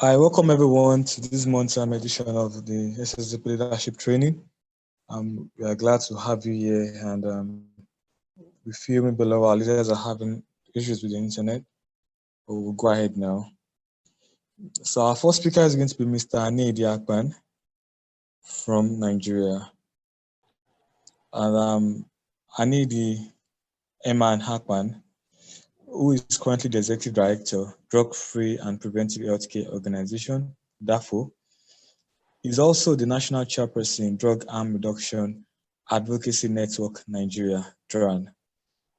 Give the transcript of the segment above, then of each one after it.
I welcome everyone to this month's edition of the SSDP Leadership Training. We are glad to have you here, and we feel maybe a lot of our leaders are having issues with the internet, but we'll go ahead now. So our first speaker is going to be Mr. Aniedi Akpan from Nigeria. And Aniedi Akpan, who is currently the Executive Director, Drug Free and Preventive Healthcare Organization, DAFO, is also the National Chairperson, Drug Harm Reduction Advocacy Network Nigeria, DRAN,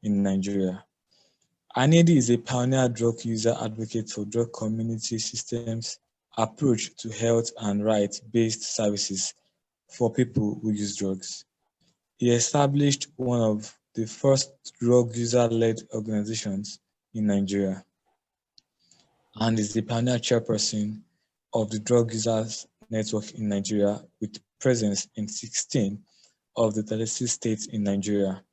in Nigeria. Aniedi is a pioneer drug user advocate for drug community systems approach to health and rights-based services for people who use drugs. He established one of the first drug user-led organizations in Nigeria and is the pioneer chairperson of the Drug Users Network in Nigeria with presence in 16 of the 36 states in Nigeria.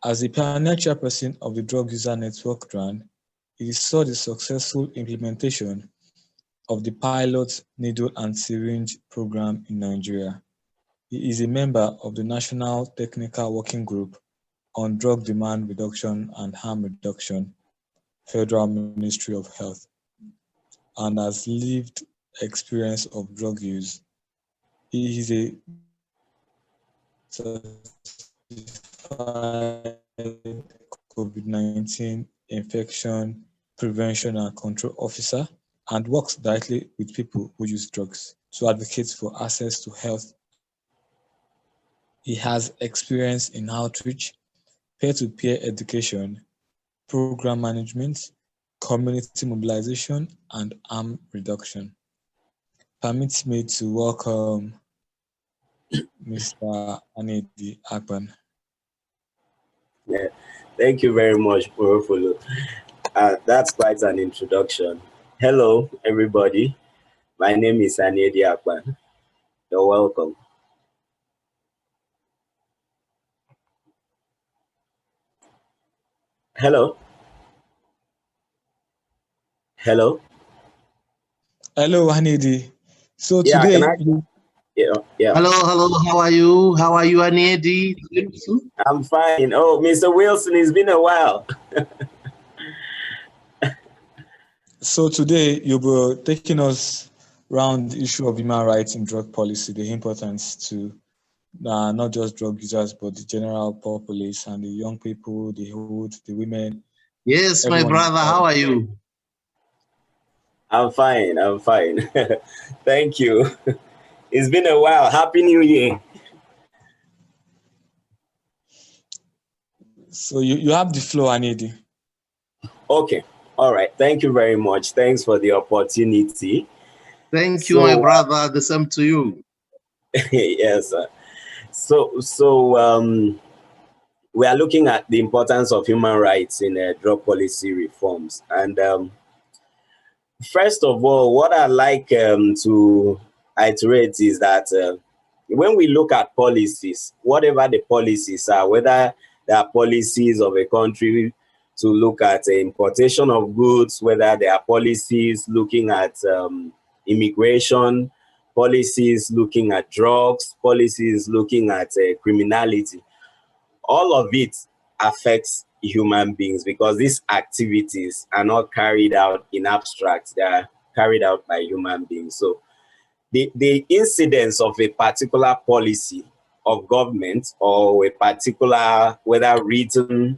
As the pioneer chairperson of the Drug User Network DRAN, he saw the successful implementation of the pilot needle and syringe program in Nigeria. He is a member of the National Technical Working Group on Drug Demand Reduction and Harm Reduction, Federal Ministry of Health, and has lived experience of drug use. He is a certified COVID-19 infection prevention and control officer and works directly with people who use drugs to advocate for access to health. He has experience in outreach, peer-to-peer education, program management, community mobilization, and harm reduction. Permits me to welcome Mr. Aniedi Akpan. Yeah, thank you very much, Moronfolu. That's quite an introduction. Hello, everybody. My name is Aniedi Akpan. You're welcome. Hello. Hello. Hello, Aniedi. So today, yeah. Hello. How are you? How are you, Aniedi? I'm fine. Oh, Mr. Wilson, it's been a while. So today you'll be taking us around the issue of human rights in drug policy, the importance to not just drug users, but the general populace and the young people, the old, the women. Yes, my brother, how are you? I'm fine. Thank you. It's been a while. Happy New Year. So you have the floor, Aniedi. Okay. All right. Thank you very much. Thanks for the opportunity. Thank you, my brother. The same to you. Yes, sir. So we are looking at the importance of human rights in drug policy reforms. And first of all, what I like to iterate is that when we look at policies, whatever the policies are, whether they are policies of a country to look at importation of goods, whether there are policies looking at immigration, policies looking at drugs, policies looking at criminality, all of it affects human beings because these activities are not carried out in abstract, they are carried out by human beings. So the incidence of a particular policy of government or a particular, whether written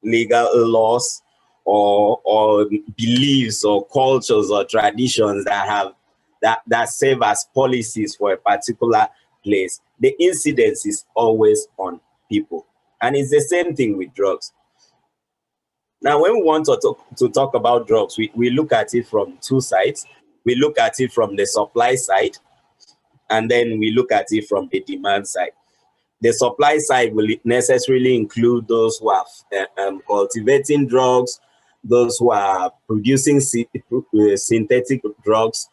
legal laws or beliefs or cultures or traditions that serve as policies for a particular place, the incidence is always on people. And it's the same thing with drugs. Now, when we want to talk about drugs, we look at it from two sides. We look at it from the supply side, and then we look at it from the demand side. The supply side will necessarily include those who are cultivating drugs, those who are producing synthetic drugs,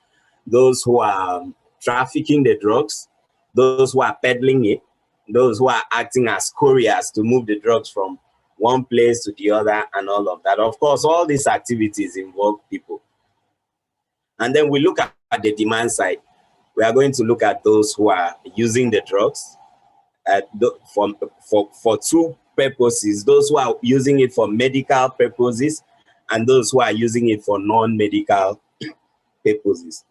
those who are trafficking the drugs, those who are peddling it, those who are acting as couriers to move the drugs from one place to the other and all of that. Of course, all these activities involve people. And then we look at the demand side. We are going to look at those who are using the drugs for two purposes, those who are using it for medical purposes and those who are using it for non-medical purposes.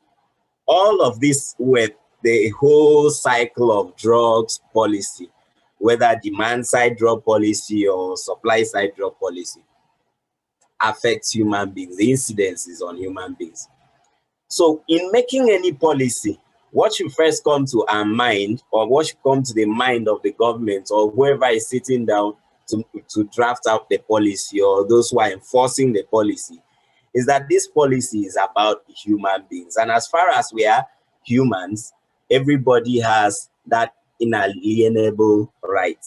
All of this with the whole cycle of drugs policy, whether demand side drug policy or supply side drug policy, affects human beings. The incidences on human beings. So in making any policy, what should first come to our mind, or what should come to the mind of the government or whoever is sitting down to draft out the policy, or those who are enforcing the policy, is that this policy is about human beings. And as far as we are humans, everybody has that inalienable right.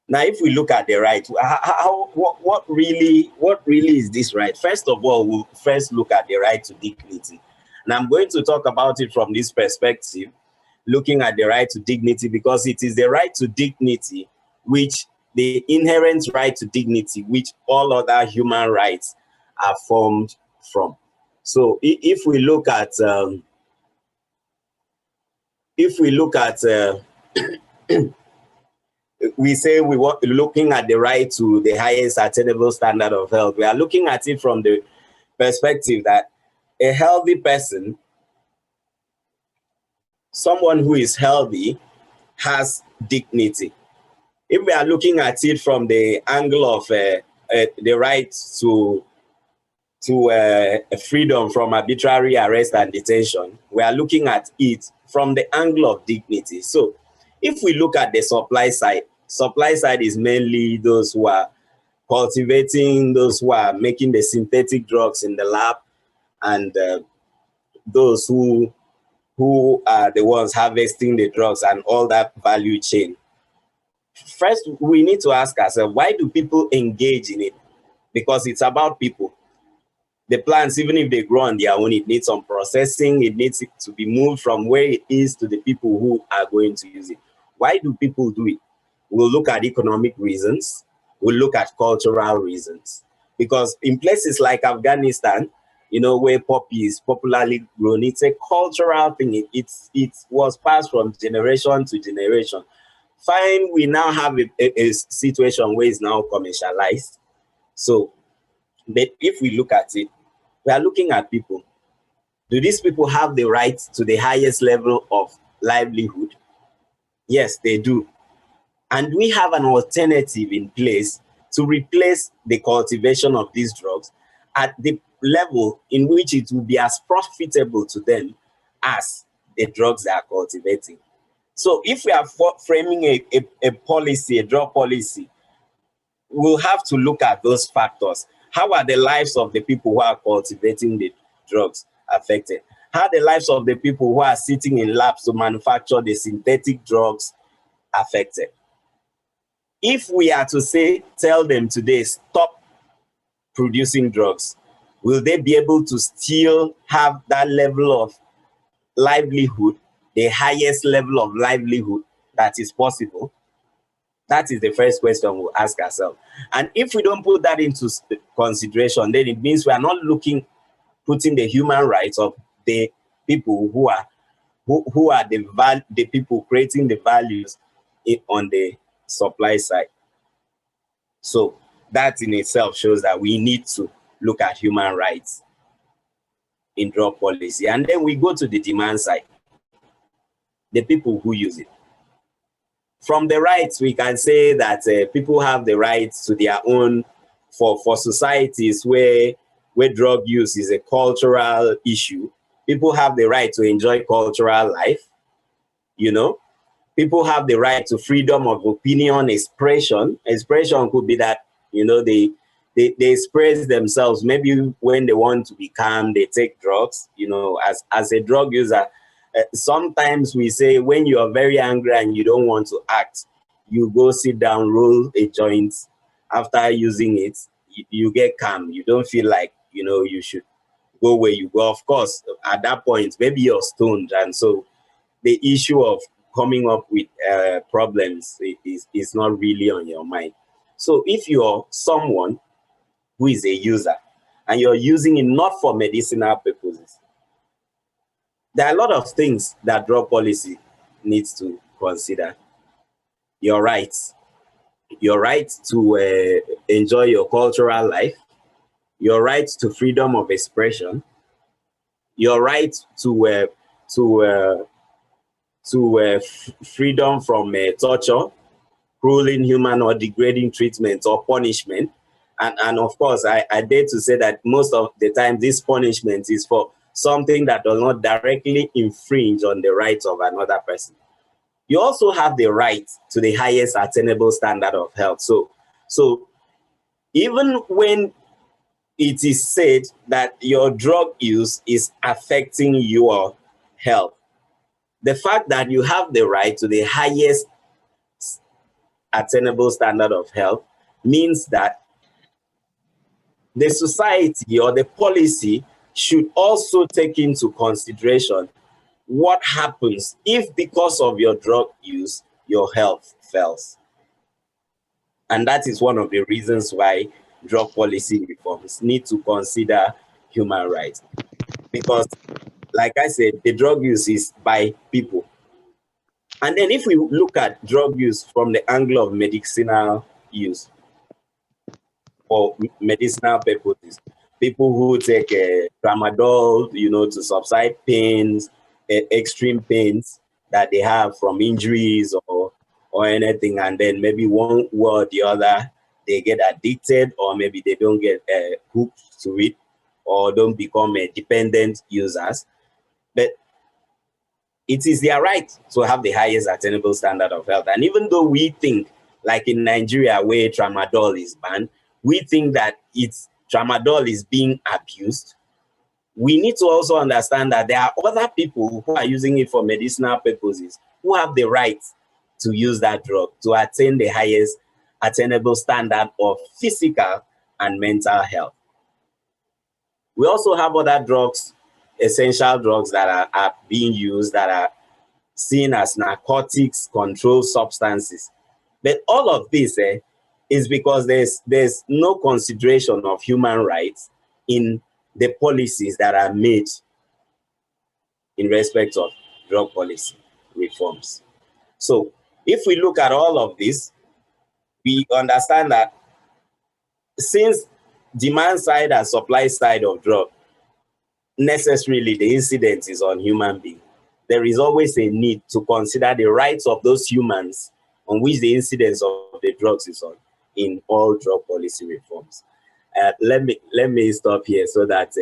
Now, if we look at the right, what really is this right? First of all, we'll first look at the right to dignity. And I'm going to talk about it from this perspective, looking at the right to dignity, because it is the right to dignity, which the inherent right to dignity, which all other human rights are formed from. So if we look at we say we want looking at the right to the highest attainable standard of health, we are looking at it from the perspective that a healthy person, someone who is healthy, has dignity. If we are looking at it from the angle of the right to freedom from arbitrary arrest and detention, we are looking at it from the angle of dignity. So if we look at the supply side is mainly those who are cultivating, those who are making the synthetic drugs in the lab, and those who are the ones harvesting the drugs and all that value chain. First, we need to ask ourselves, why do people engage in it? Because it's about people. The plants, even if they grow on their own, it needs some processing. It needs it to be moved from where it is to the people who are going to use it. Why do people do it? We'll look at economic reasons. We'll look at cultural reasons. Because in places like Afghanistan, you know, where poppy is popularly grown, it's a cultural thing. It was passed from generation to generation. Fine, we now have a situation where it's now commercialized. So, but if we look at it, we are looking at people. Do these people have the right to the highest level of livelihood? Yes, they do. And we have an alternative in place to replace the cultivation of these drugs at the level in which it will be as profitable to them as the drugs they are cultivating. So if we are framing a policy, a drug policy, we'll have to look at those factors. How are the lives of the people who are cultivating the drugs affected? How are the lives of the people who are sitting in labs to manufacture the synthetic drugs affected? If we are to tell them today, stop producing drugs, will they be able to still have that level of livelihood, the highest level of livelihood that is possible? That is the first question we'll ask ourselves. And if we don't put that into consideration, then it means we are not putting the human rights of the people who are the people creating the values on the supply side. So that in itself shows that we need to look at human rights in drug policy. And then we go to the demand side, the people who use it. From the rights, we can say that people have the rights to their own, for societies where drug use is a cultural issue. People have the right to enjoy cultural life, you know. People have the right to freedom of opinion, expression. Expression could be that, you know, they express themselves. Maybe when they want to be calm, they take drugs, you know, as a drug user. Sometimes we say when you are very angry and you don't want to act, you go sit down, roll a joint. After using it, you get calm. You don't feel like, you know, you should go where you go. Of course, at that point, maybe you're stoned. And so the issue of coming up with problems is not really on your mind. So if you're someone who is a user and you're using it not for medicinal purposes. There are a lot of things that drug policy needs to consider. Your rights to enjoy your cultural life, your right to freedom of expression, your right to freedom from torture, cruel, inhuman, or degrading treatment or punishment. And of course, I dare to say that most of the time, this punishment is for something that does not directly infringe on the rights of another person. You also have the right to the highest attainable standard of health. So even when it is said that your drug use is affecting your health, the fact that you have the right to the highest attainable standard of health means that the society or the policy should also take into consideration what happens if, because of your drug use, your health fails. And that is one of the reasons why drug policy reforms need to consider human rights. Because, like I said, the drug use is by people. And then if we look at drug use from the angle of medicinal use or medicinal purposes, people who take tramadol, to subside pains, extreme pains that they have from injuries or anything, and then maybe one way or the other, they get addicted, or maybe they don't get hooked to it, or don't become dependent users. But it is their right to have the highest attainable standard of health. And even though we think, like in Nigeria, where tramadol is banned, we think that tramadol is being abused. We need to also understand that there are other people who are using it for medicinal purposes who have the right to use that drug to attain the highest attainable standard of physical and mental health. We also have other drugs, essential drugs that are being used, that are seen as narcotics, controlled substances. But all of this is because there's no consideration of human rights in the policies that are made in respect of drug policy reforms. So if we look at all of this, we understand that since demand side and supply side of drug, necessarily the incidence is on human beings, there is always a need to consider the rights of those humans on which the incidence of the drugs is on in all drug policy reforms. Let me stop here so that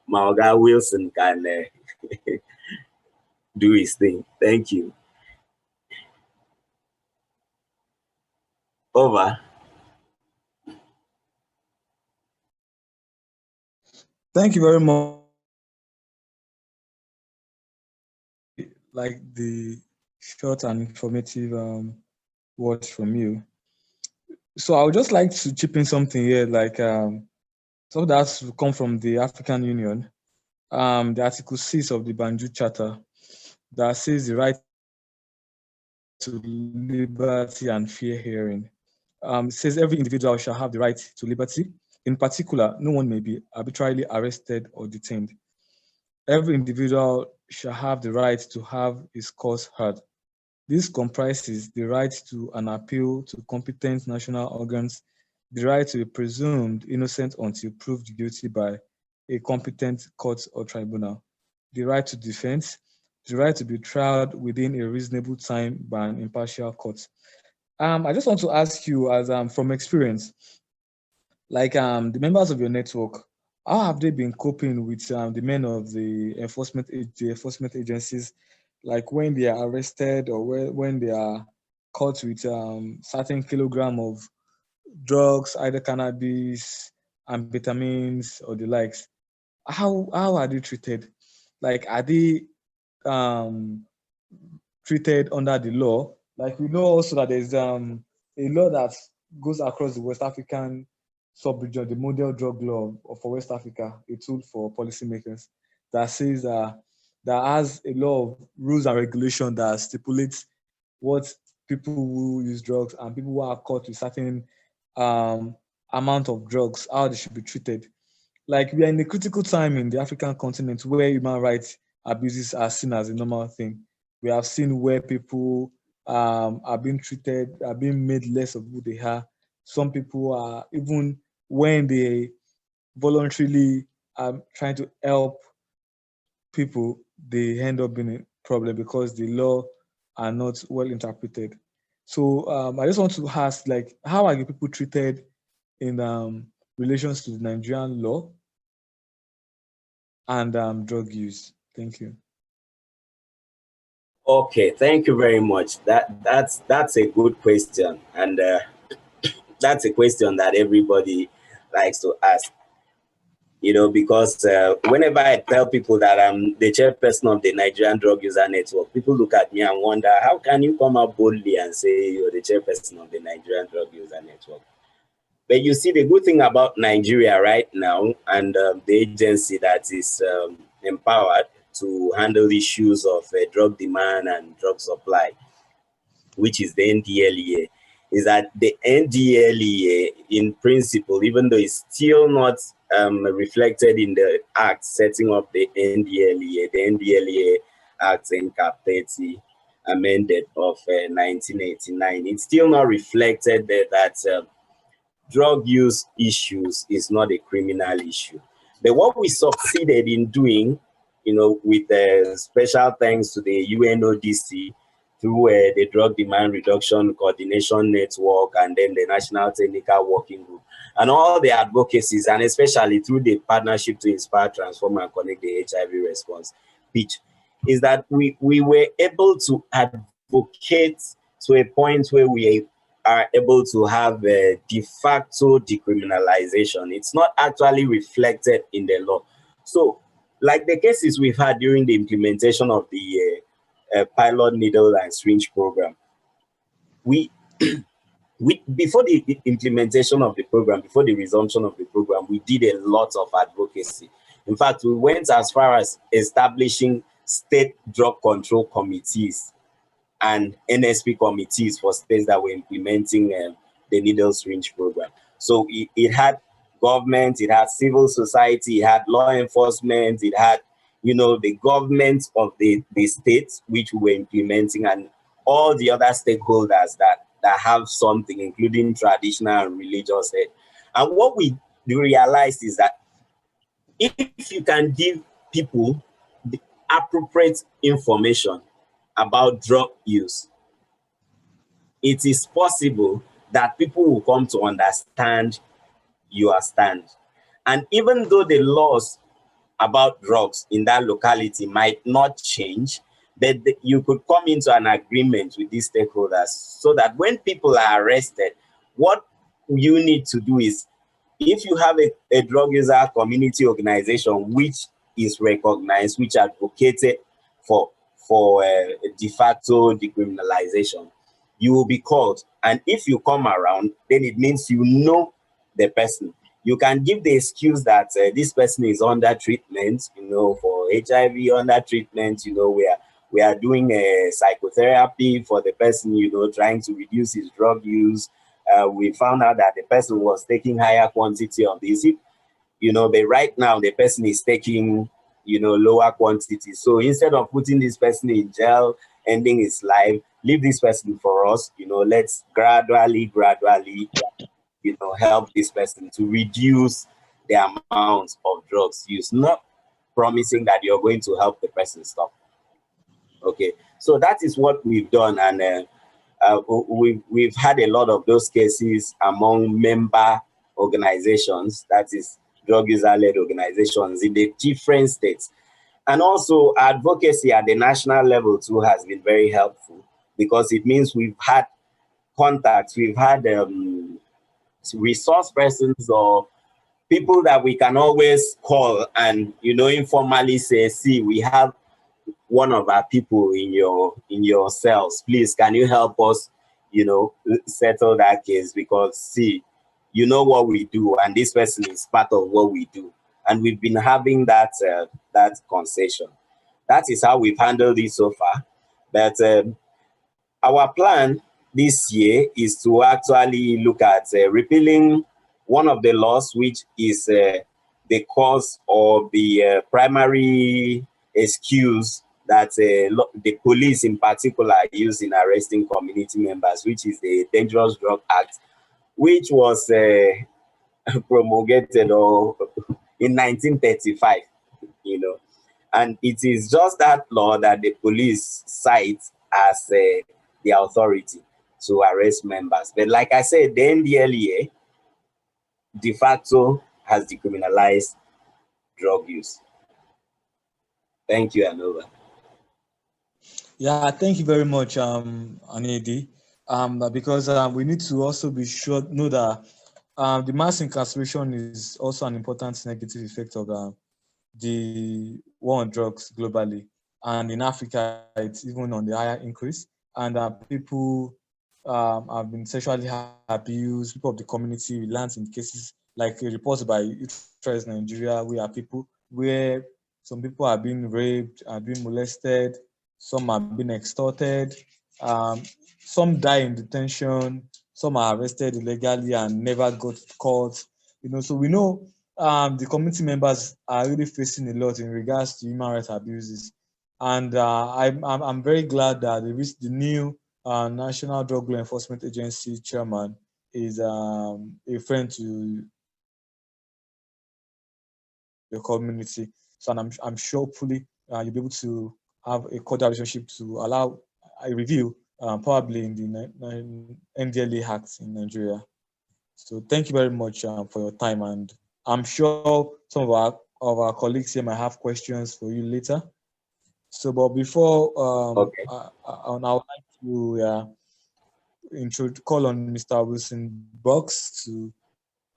Maoga Wilson can do his thing. Thank you. Over. Thank you very much. Like the short and informative words from you. So I would just like to chip in something here, like something that's come from the African Union, the Article 6 of the Banjul Charter, that says the right to liberty and fair hearing. It says every individual shall have the right to liberty. In particular, no one may be arbitrarily arrested or detained. Every individual shall have the right to have his cause heard. This comprises the right to an appeal to competent national organs, the right to be presumed innocent until proved guilty by a competent court or tribunal, the right to defense, the right to be tried within a reasonable time by an impartial court. I just want to ask you, as from experience, like the members of your network, how have they been coping with the men of the enforcement agencies, like when they are arrested or when they are caught with certain kilogram of drugs, either cannabis, amphetamines, or the likes? How are they treated? Like, are they treated under the law? Like, we know also that there's a law that goes across the West African sub-region, the model drug law for West Africa, a tool for policymakers, that says that has a lot of rules and regulation that stipulates what people who use drugs and people who are caught with certain amount of drugs, how they should be treated. like we are in a critical time in the African continent where human rights abuses are seen as a normal thing. We have seen where people are being treated, are being made less of who they are. Some people are, even when they voluntarily are trying to help people, they end up being a problem because the law are not well interpreted. So I just want to ask, like, how are the people treated in relations to the Nigerian law and drug use? Thank you. Okay, thank you very much. That's a good question, and that's a question that everybody likes to ask. You know, because whenever I tell people that I'm the chairperson of the Nigerian Drug User Network, people look at me and wonder, how can you come out boldly and say you're the chairperson of the Nigerian Drug User Network? But you see, the good thing about Nigeria right now and the agency that is empowered to handle issues of drug demand and drug supply, which is the NDLEA, is that the NDLEA, in principle, even though it's still not reflected in the act setting up the NDLEA Act in Cap 30 amended of 1989, it's still not reflected there that drug use issues is not a criminal issue. But what we succeeded in doing, you know, with special thanks to the UNODC through the Drug Demand Reduction Coordination Network and then the National Technical Working Group and all the advocacies, and especially through the Partnership to Inspire, Transform and Connect the HIV Response pitch, is that we were able to advocate to a point where we are able to have a de facto decriminalization. It's not actually reflected in the law. So, like the cases we've had during the implementation of the pilot needle and syringe program, we before the implementation of the program, before the resumption of the program, we did a lot of advocacy. In fact, we went as far as establishing state drug control committees and NSP committees for states that were implementing the needle syringe program. So it had government, it had civil society, it had law enforcement, it had, you know, the government of the states which we were implementing, and all the other stakeholders that have something, including traditional and religious head. And what we realized is that if you can give people the appropriate information about drug use, it is possible that people will come to understand your stand. And even though the laws about drugs in that locality might not change, but you could come into an agreement with these stakeholders so that when people are arrested, what you need to do is, if you have a drug user community organization which is recognized, which advocated for de facto decriminalization, you will be called. And if you come around, then it means you know the person. You can give the excuse that this person is under treatment, you know, for HIV, under treatment, you know, we are doing a psychotherapy for the person, you know, trying to reduce his drug use. We found out that the person was taking higher quantity of this, you know, but right now the person is taking, you know, lower quantity. So instead of putting this person in jail, ending his life, leave this person for us, you know, let's gradually, you know, help this person to reduce the amount of drugs used, not promising that you're going to help the person stop. Okay, so that is what we've done, and we've had a lot of those cases among member organizations, that is drug user-led organizations in the different states. And also advocacy at the national level too has been very helpful, because it means we've had contacts, we've had resource persons or people that we can always call and, you know, informally say, see, we have one of our people in your cells, please can you help us, you know, settle that case, because see, you know what we do and this person is part of what we do. And we've been having that that concession. That is how we've handled it so far. But our plan this year is to actually look at repealing one of the laws, which is the the cause or the primary excuse that the police in particular use in arresting community members, which is the Dangerous Drug Act, which was promulgated in 1935, you know. And it is just that law that the police cite as the authority to arrest members. But like I said, the NDLEA de facto has decriminalized drug use. Thank you, Anova. Yeah, thank you very much, Aniedi. Because we need to also be sure know that the mass incarceration is also an important negative effect of the war on drugs globally, and in Africa, it's even on the higher increase. And people have been sexually abused. People of the community lands in cases like reports by Utrecht, Nigeria, where some people are being raped, are being molested, some are being extorted, some die in detention, some are arrested illegally and never got caught. You know, so we know the community members are really facing a lot in regards to human rights abuses. And I'm very glad that the new National Drug Law Enforcement Agency chairman is a friend to the community. So I'm sure hopefully you'll be able to have a cordial relationship to allow a review probably in the NDLEA Act in Nigeria. So thank you very much for your time, and I'm sure some of our colleagues here might have questions for you later. So, but before Okay. I would like to call on Mr. Wilson Box to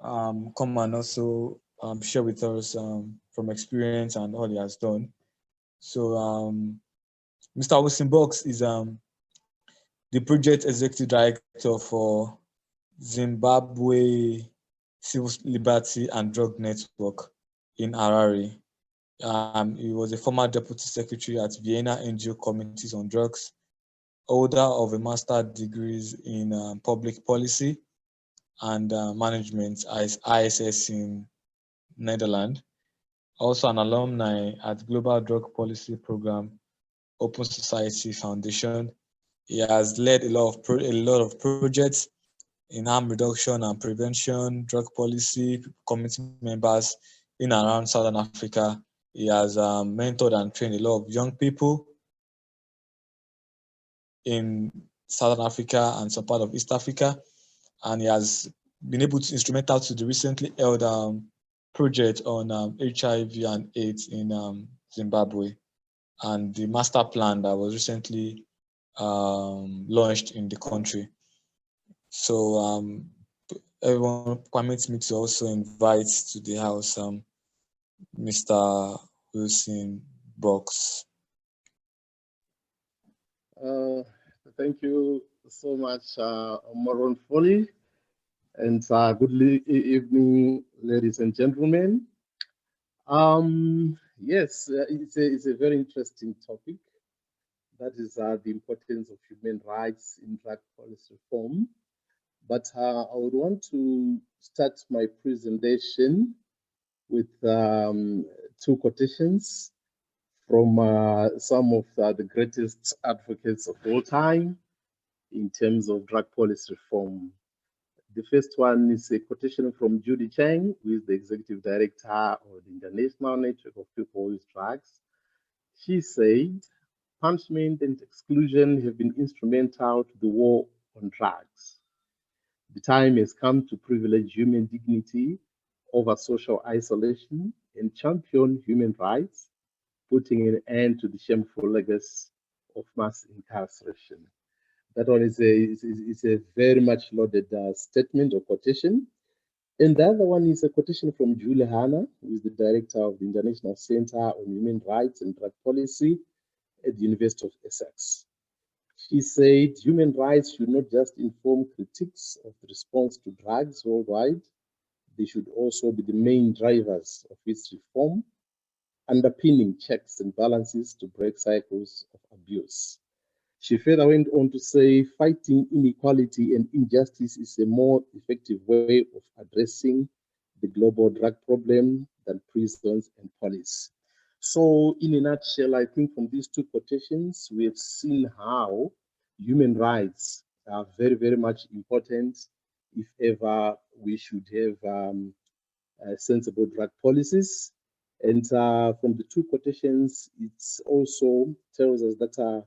come and also share with us from experience and all he has done. So, Mr. Wilson Box is the project executive director for Zimbabwe Civil Liberty and Drug Network in Harare. He was a former deputy secretary at Vienna NGO Committees on Drugs, holder of a master's degrees in public policy and management as ISS in Netherlands. Also an alumni at Global Drug Policy Program, Open Society Foundation. He has led a lot of projects in harm reduction and prevention, drug policy, community members in and around Southern Africa. He has mentored and trained a lot of young people in Southern Africa and some part of East Africa. And he has been instrumental to the recently held project on HIV and AIDS in Zimbabwe, and the master plan that was recently launched in the country. So everyone permits me to also invite to the house Mr. Wilson Box. Thank you so much, Moronfolu, and good evening, ladies and gentlemen. Yes, it's a very interesting topic. That is the importance of human rights in drug policy reform. But I would want to start my presentation with two quotations from some of the greatest advocates of all time in terms of drug policy reform. The first one is a quotation from Judy Chang, who is the executive director of the International Network of People with Drugs. She said, punishment and exclusion have been instrumental to the war on drugs. The time has come to privilege human dignity over social isolation and champion human rights, putting an end to the shameful legacy of mass incarceration. That one is a very much loaded statement or quotation. And the other one is a quotation from Julia Hanna, who is the director of the International Center on Human Rights and Drug Policy at the University of Essex. She said, human rights should not just inform critiques of the response to drugs worldwide, they should also be the main drivers of its reform, underpinning checks and balances to break cycles of abuse. She further went on to say, fighting inequality and injustice is a more effective way of addressing the global drug problem than prisons and police. So in a nutshell, I think from these two quotations, we have seen how human rights are very, very much important if ever we should have sensible drug policies. And from the two quotations, it also tells us that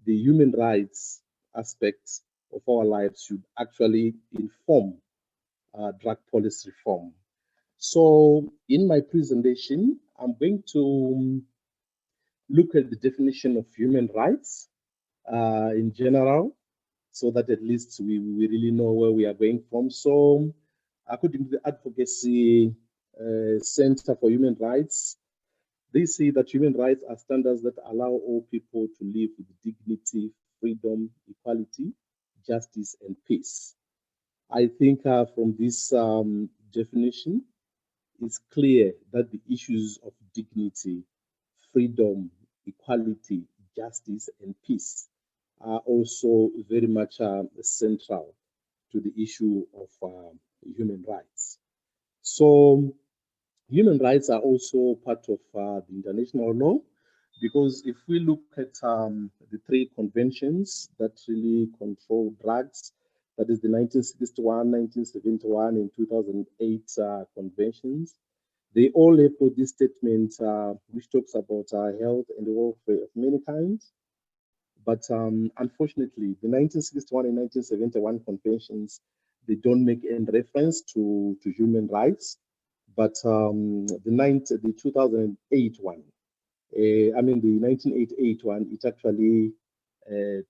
the human rights aspects of our lives should actually inform drug policy reform. So in my presentation, I'm going to look at the definition of human rights in general, so that at least we really know where we are going from. So according to the Advocacy Center for Human Rights, they say that human rights are standards that allow all people to live with dignity, freedom, equality, justice, and peace. I think from this definition, it's clear that the issues of dignity, freedom, equality, justice, and peace are also very much central to the issue of human rights. So human rights are also part of the international law, because if we look at the three conventions that really control drugs, that is the 1961, 1971, and 2008 conventions, they all have put this statement which talks about health and the welfare of mankind. But unfortunately, the 1961 and 1971 conventions, they don't make any reference to human rights. But the 2008 one, the 1988 one, it actually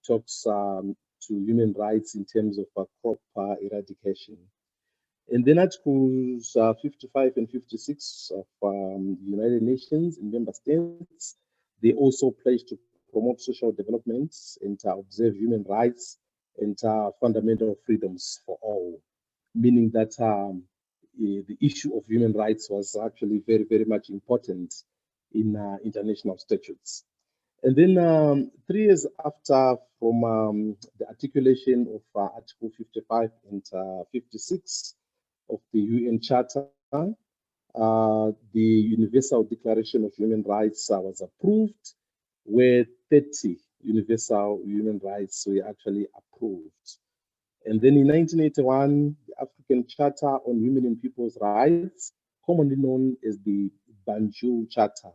talks to human rights in terms of crop eradication. And then Articles 55 and 56 of the United Nations and member states, they also pledge to promote social developments and observe human rights and fundamental freedoms for all, meaning that the issue of human rights was actually very, very much important in international statutes. And then 3 years after, from the articulation of Article 55 and 56 of the UN Charter, the Universal Declaration of Human Rights was approved, where 30 universal human rights were actually approved. And then in 1981, the African Charter on Human and People's Rights, commonly known as the Banjul Charter,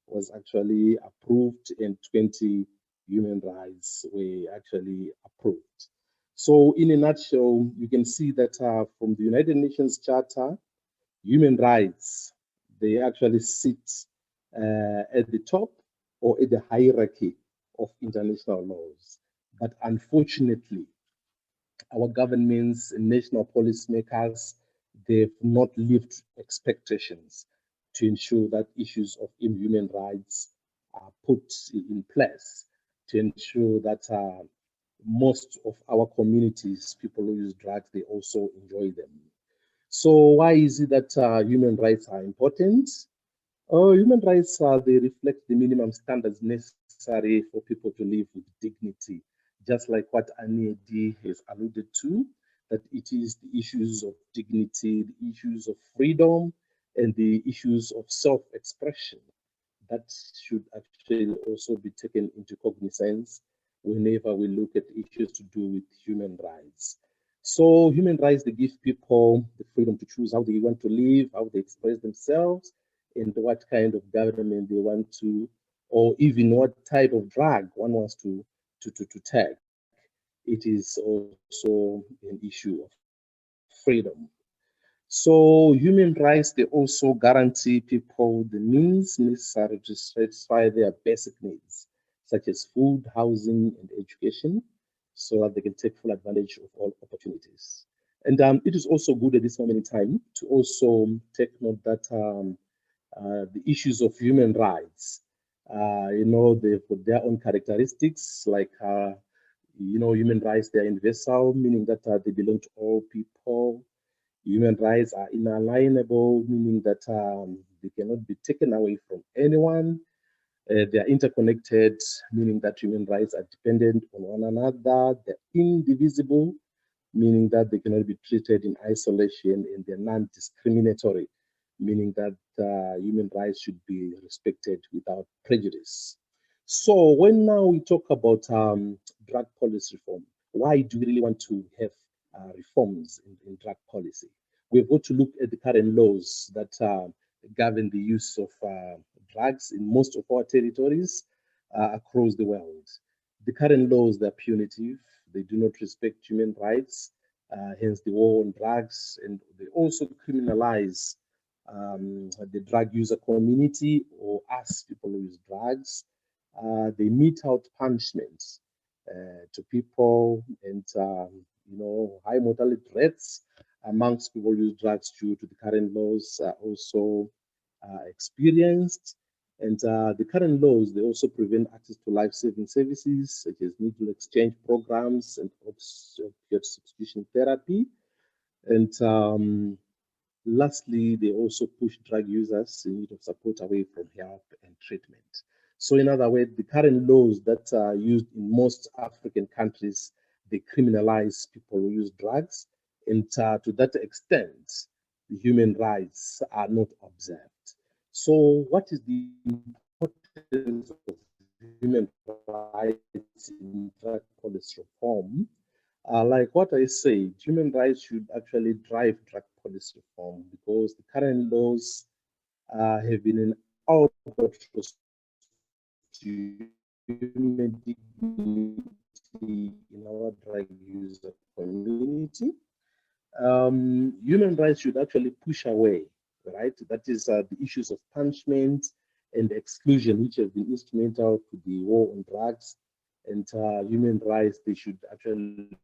was actually approved, and 20 human rights were actually approved. So in a nutshell, you can see that from the United Nations Charter, human rights, they actually sit at the top or at the hierarchy of international laws. But unfortunately, our governments and national policymakers, they've not lived expectations to ensure that issues of human rights are put in place to ensure that most of our communities, people who use drugs, they also enjoy them. So why is it that human rights are important? Human rights, they reflect the minimum standards necessary for people to live with dignity, just like what Aniedi has alluded to, that it is the issues of dignity, the issues of freedom, and the issues of self-expression that should actually also be taken into cognizance whenever we look at issues to do with human rights. So human rights, they give people the freedom to choose how they want to live, how they express themselves, and what kind of government they want to, or even what type of drug one wants to take. It is also an issue of freedom. So human rights, they also guarantee people the means necessary to satisfy their basic needs, such as food, housing, and education, so that they can take full advantage of all opportunities. And it is also good at this moment in time to also take note that the issues of human rights, they've got their own characteristics, like, human rights, they're universal, meaning that they belong to all people. Human rights are inalienable, meaning that they cannot be taken away from anyone. They are interconnected, meaning that human rights are dependent on one another. They're indivisible, meaning that they cannot be treated in isolation, and they're non-discriminatory, meaning that human rights should be respected without prejudice. So when now we talk about drug policy reform, why do we really want to have reforms in drug policy? We've got to look at the current laws that govern the use of drugs in most of our territories across the world. The current laws, they're punitive, they do not respect human rights, hence the war on drugs, and they also criminalize the drug user community or us, people who use drugs. They mete out punishments to people, and high mortality rates amongst people who use drugs due to the current laws are also experienced. And the current laws, they also prevent access to life-saving services such as needle exchange programs and opioid substitution therapy. And lastly, they also push drug users in need of support away from help and treatment. So in other words, the current laws that are used in most African countries, they criminalize people who use drugs. And to that extent, the human rights are not observed. So what is the importance of human rights in drug policy reform? Like what I said, human rights should actually drive drug policy reform because the current laws have been an albatross to human dignity in our drug user community. Human rights should actually push away, right? That is the issues of punishment and exclusion, which have been instrumental to the war on drugs. And human rights, they should actually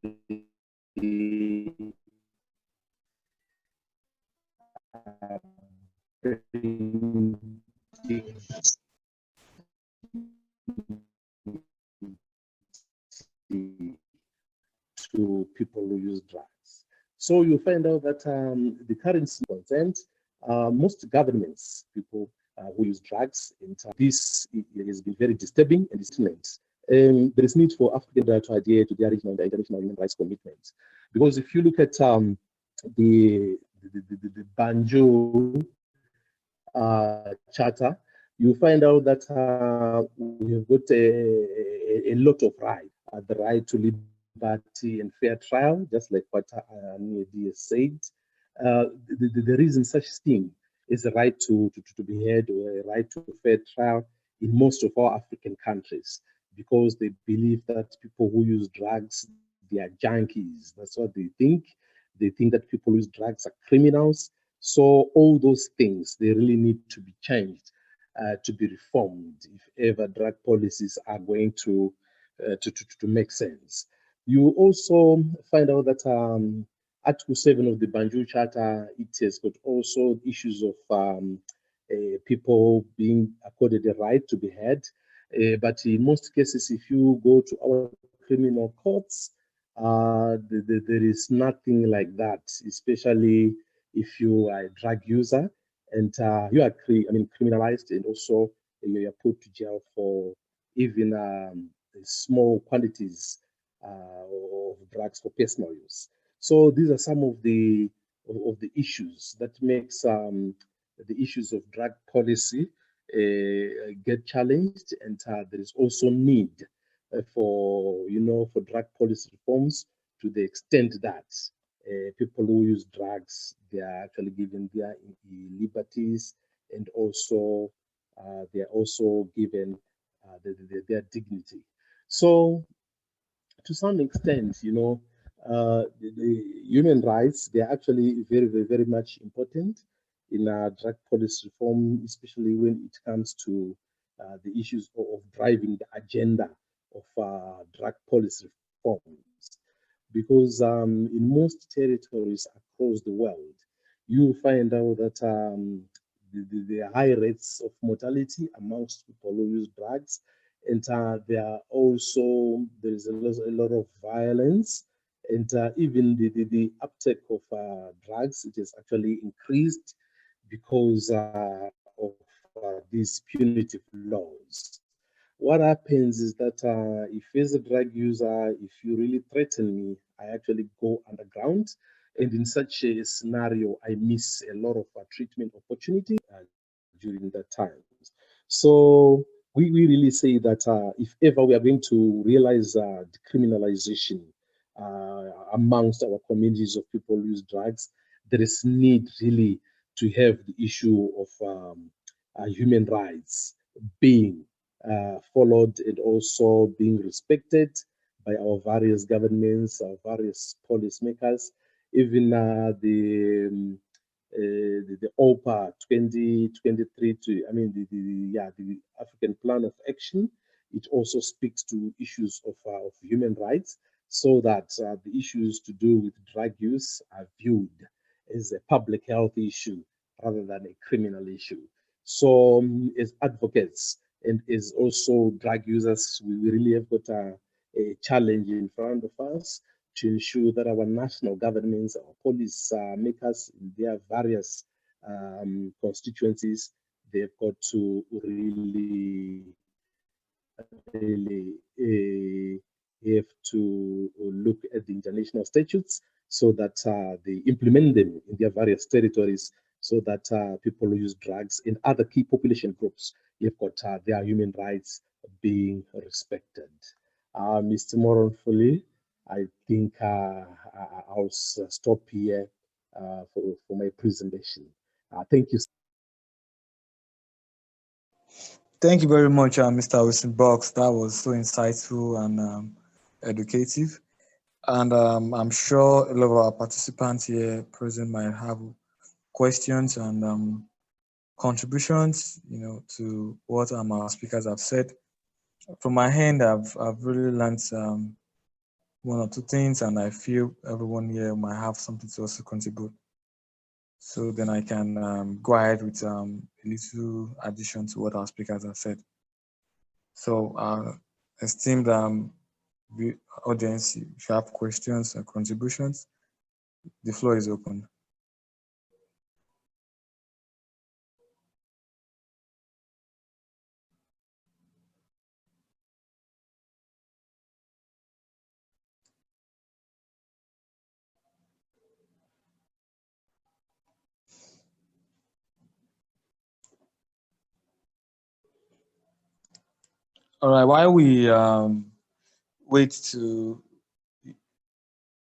to people who use drugs. So you find out that the current consent, most governments, people who use drugs, and this has been very disturbing and disturbing. There is need for African to adhere to their regional and international human rights commitments. Because if you look at the Banjo Charter, you find out that we have got a lot of rights, the right to liberty and fair trial, just like what Aniedi has said. There isn't such thing as a right to be heard or a right to a fair trial in most of our African countries, because they believe that people who use drugs, they are junkies. That's what they think. They think that people who use drugs are criminals. So all those things, they really need to be changed, to be reformed if ever drug policies are going to make sense. You also find out that Article 7 of the Banjul Charter, it has got also issues of people being accorded the right to be heard. But in most cases, if you go to our criminal courts, there is nothing like that, especially if you are a drug user and you are criminalized, and also you are put to jail for even small quantities of drugs for personal use. So these are some of the issues that makes the issues of drug policy get challenged, and there is also need for drug policy reforms, to the extent that people who use drugs, they are actually given their liberties, and also they are also given their dignity. So to some extent, the human rights, they are actually very, very, very much important in drug policy reform, especially when it comes to the issues of driving the agenda of drug policy reforms. Because in most territories across the world, you find out that the high rates of mortality amongst people who use drugs, and there is a lot of violence, and even the uptake of drugs, it has actually increased because of these punitive laws. What happens is that if as a drug user, if you really threaten me, I actually go underground, And in such a scenario, I miss a lot of treatment opportunity during that time. So we really say that if ever we are going to realize decriminalization amongst our communities of people who use drugs, there is need really to have the issue of human rights being followed and also being respected by our various governments, our various policymakers, even the OPA 2023 to, I mean, the African Plan of Action. It also speaks to issues of human rights, so that the issues to do with drug use are viewed as a public health issue rather than a criminal issue. So as advocates and as also drug users, we really have got a challenge in front of us to ensure that our national governments, our policy makers in their various constituencies, they've got to really have to look at the international statutes so that they implement them in their various territories, so that people who use drugs in other key population groups, have got their human rights being respected. Mr. Moronfolu, I think I'll stop here for my presentation. Thank you. Thank you very much, Mr. Wilson Box. That was so insightful and educative. And I'm sure a lot of our participants here present might have questions and contributions, to what our speakers have said. From my end, I've really learned one or two things, and I feel everyone here might have something to also contribute. So then I can go ahead with a little addition to what our speakers have said. So, esteemed audience, if you have questions or contributions, the floor is open. All right, while we wait to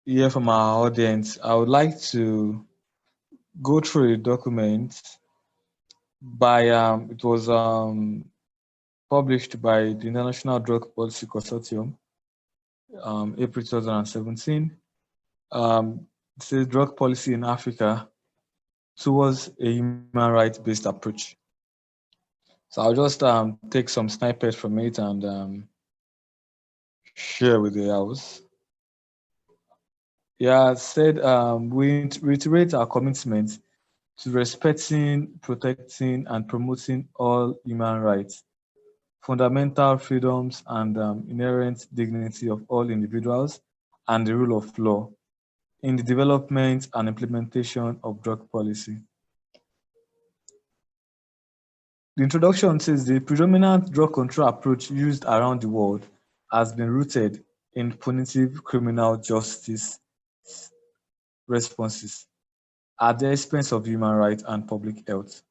hear from our audience, I would like to go through a document by, it was published by the International Drug Policy Consortium, April 2017. It says Drug Policy in Africa Towards a Human Rights-Based Approach. So I'll just take some snippets from it and share with the house. Yeah, said we reiterate our commitment to respecting, protecting, and promoting all human rights, fundamental freedoms, and inherent dignity of all individuals, and the rule of law in the development and implementation of drug policy. The introduction says the predominant drug control approach used around the world has been rooted in punitive criminal justice responses at the expense of human rights and public health,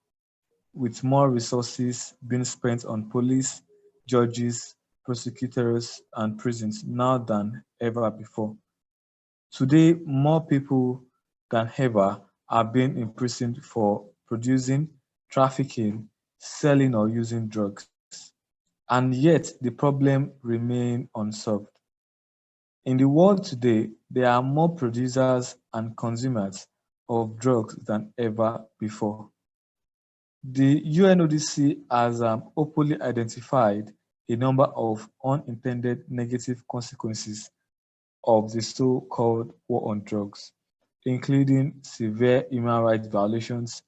with more resources being spent on police, judges, prosecutors, and prisons now than ever before. Today, more people than ever are being imprisoned for producing, trafficking, selling, or using drugs. And yet, the problem remains unsolved. In the world today, there are more producers and consumers of drugs than ever before. The UNODC has openly identified a number of unintended negative consequences of the so-called war on drugs, including severe human rights violations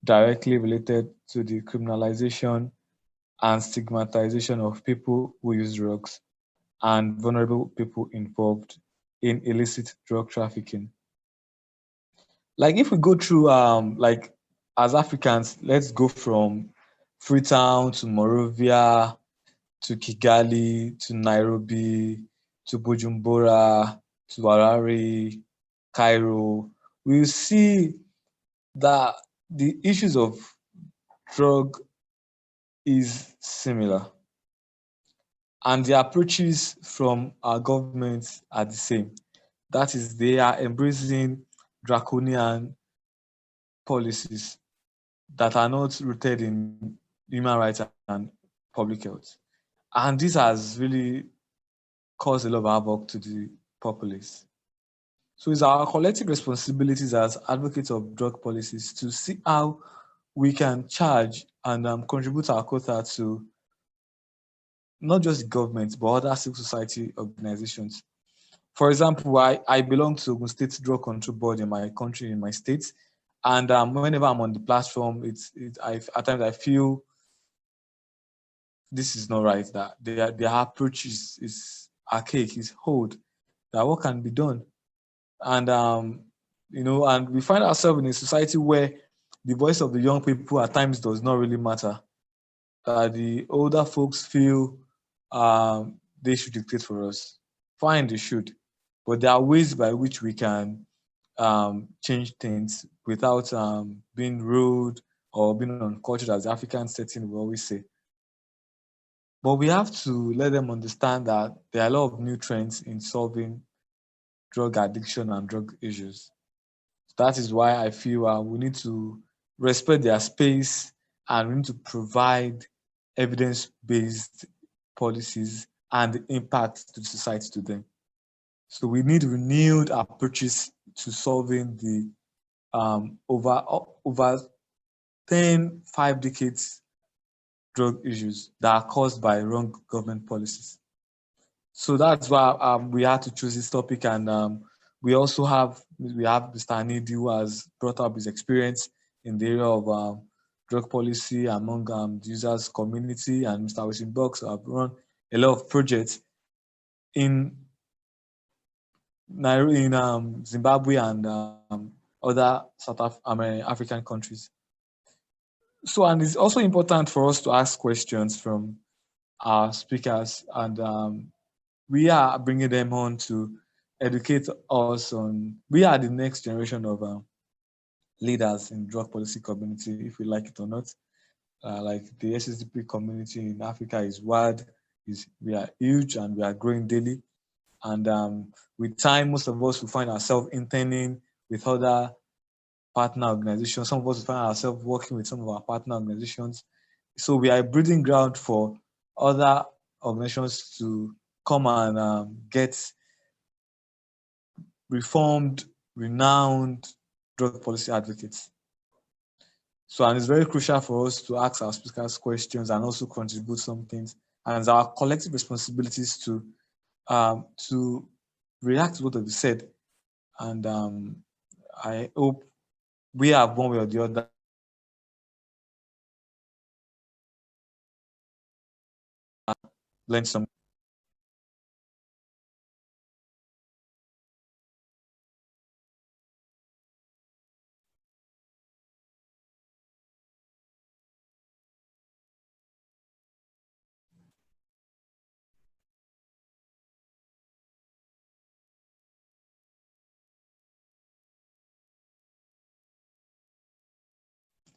directly related to the criminalization and stigmatization of people who use drugs and vulnerable people involved in illicit drug trafficking. Like if we go through, like as Africans, let's go from Freetown to Monrovia to Kigali to Nairobi to Bujumbura to Harare, Cairo. we'll see that the issues of drug is similar, and the approaches from our governments are the same. That is, they are embracing draconian policies that are not rooted in human rights and public health. And this has really caused a lot of havoc to the populace. So it's our collective responsibilities as advocates of drug policies to see how we can charge and contribute our quota to not just the government, but other civil society organizations. For example, I belong to Ogun State Drug Control Board in my country, in my state. And whenever I'm on the platform, at times I feel this is not right, that their approach is archaic, is old, that what can be done. And, and we find ourselves in a society where the voice of the young people at times does not really matter. The older folks feel they should dictate for us. Fine, they should. But there are ways by which we can change things without being rude or being uncultured, as the African setting we always say. But we have to let them understand that there are a lot of new trends in solving drug addiction and drug issues. That is why I feel we need to respect their space, and we need to provide evidence-based policies and the impact to the society to them. So we need renewed approaches to solving the over 5 decades drug issues that are caused by wrong government policies. So that's why we had to choose this topic, and we have Mr. Aniedi, who has brought up his experience in the area of drug policy among the users community, and Mr. Wisenbox have run a lot of projects in Zimbabwe and other African countries. So, and it's also important for us to ask questions from our speakers, and we are bringing them on to educate us on. We are the next generation of leaders in drug policy community, if we like it or not. Like the SSDP community in Africa is wide, we are huge, and we are growing daily. And with time, most of us will find ourselves interning with other partner organizations. Some of us will find ourselves working with some of our partner organizations. So we are a breeding ground for other organizations to come and get reformed, renowned drug policy advocates. So, and it's very crucial for us to ask our speakers questions and also contribute some things. And it's our collective responsibilities to react to what they've said. And I hope we have, one way or the other, learned some.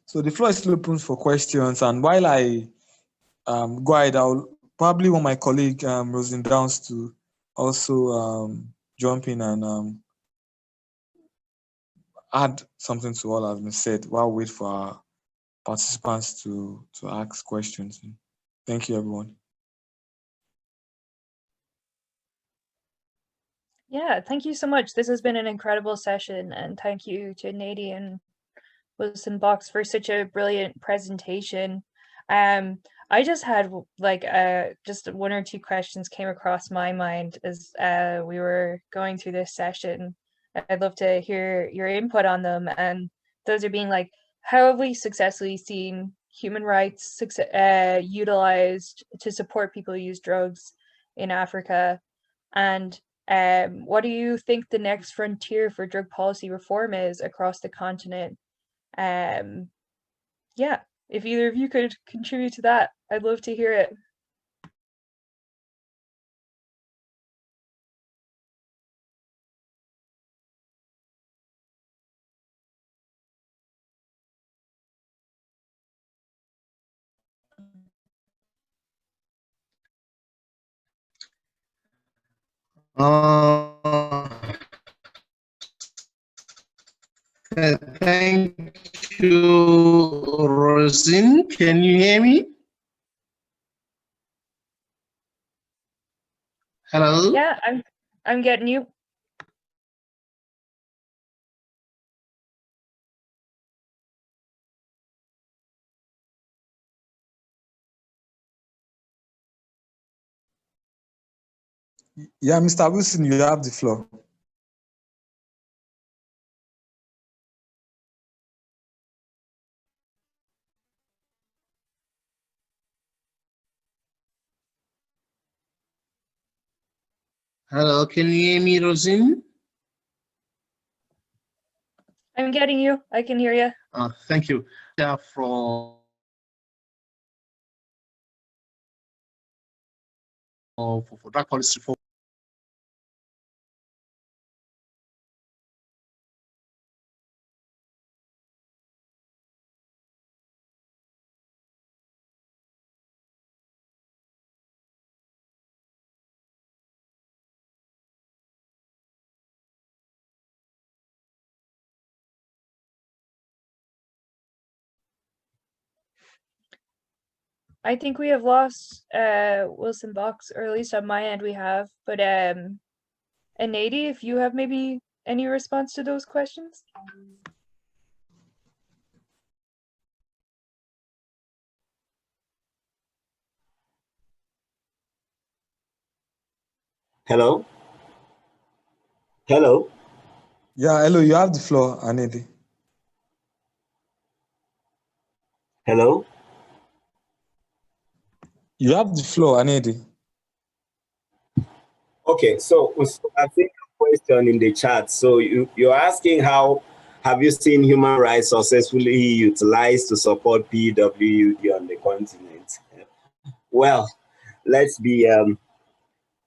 So the floor is still open for questions. And while I go ahead, I'll probably want my colleague Rosin Downs to also jump in and add something to all has been said while we wait for our participants to ask questions. Thank you, everyone. Yeah, thank you so much. This has been an incredible session, and thank you to Aniedi and Box for such a brilliant presentation. I just had just 1 or 2 questions came across my mind as we were going through this session. I'd love to hear your input on them, and those are being like, how have we successfully seen human rights utilized to support people who use drugs in Africa? And what do you think the next frontier for drug policy reform is across the continent? Yeah, if either of you could contribute to that, I'd love to hear it. Thank you, Rosin. Can you hear me? Hello? Yeah, I'm getting you. Yeah, Mr. Wilson, you have the floor. Hello, can you hear me, Rosin? I'm getting you. I can hear you. Thank you. Yeah, for drug policy reform. I think we have lost Wilson Box, or at least on my end we have. But Aniedi, if you have maybe any response to those questions? Hello? Hello? Yeah, hello, you have the floor, Aniedi. Hello? You have the floor, Aniedi. Okay, so I think a question in the chat. So you're asking how have you seen human rights successfully utilized to support PWD on the continent? Well, let's be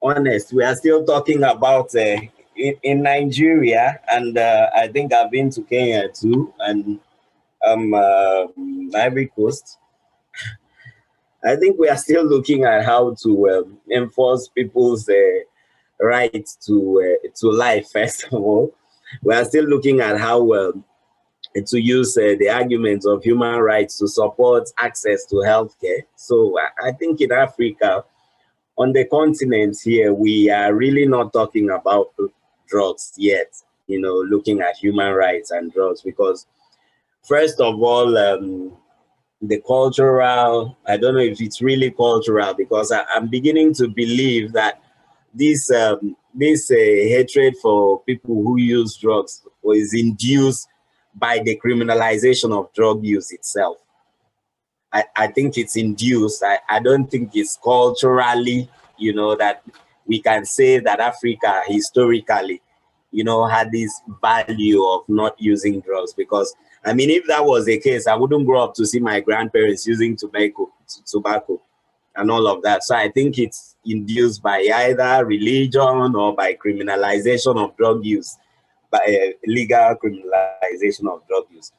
honest. We are still talking about in Nigeria, and I think I've been to Kenya too, and Ivory Coast. I think we are still looking at how to enforce people's right to life. First of all, we are still looking at how to use the arguments of human rights to support access to healthcare. So I think in Africa, on the continent here, we are really not talking about drugs yet. You know, looking at human rights and drugs, because first of all, the cultural, I don't know if it's really cultural, because I'm beginning to believe that this hatred for people who use drugs was induced by the criminalization of drug use itself. I think it's induced. I don't think it's culturally, you know, that we can say that Africa historically, you know, had this value of not using drugs. Because, I mean, if that was the case, I wouldn't grow up to see my grandparents using tobacco and all of that. So I think it's induced by either religion or by criminalization of drug use, by legal criminalization of drug use.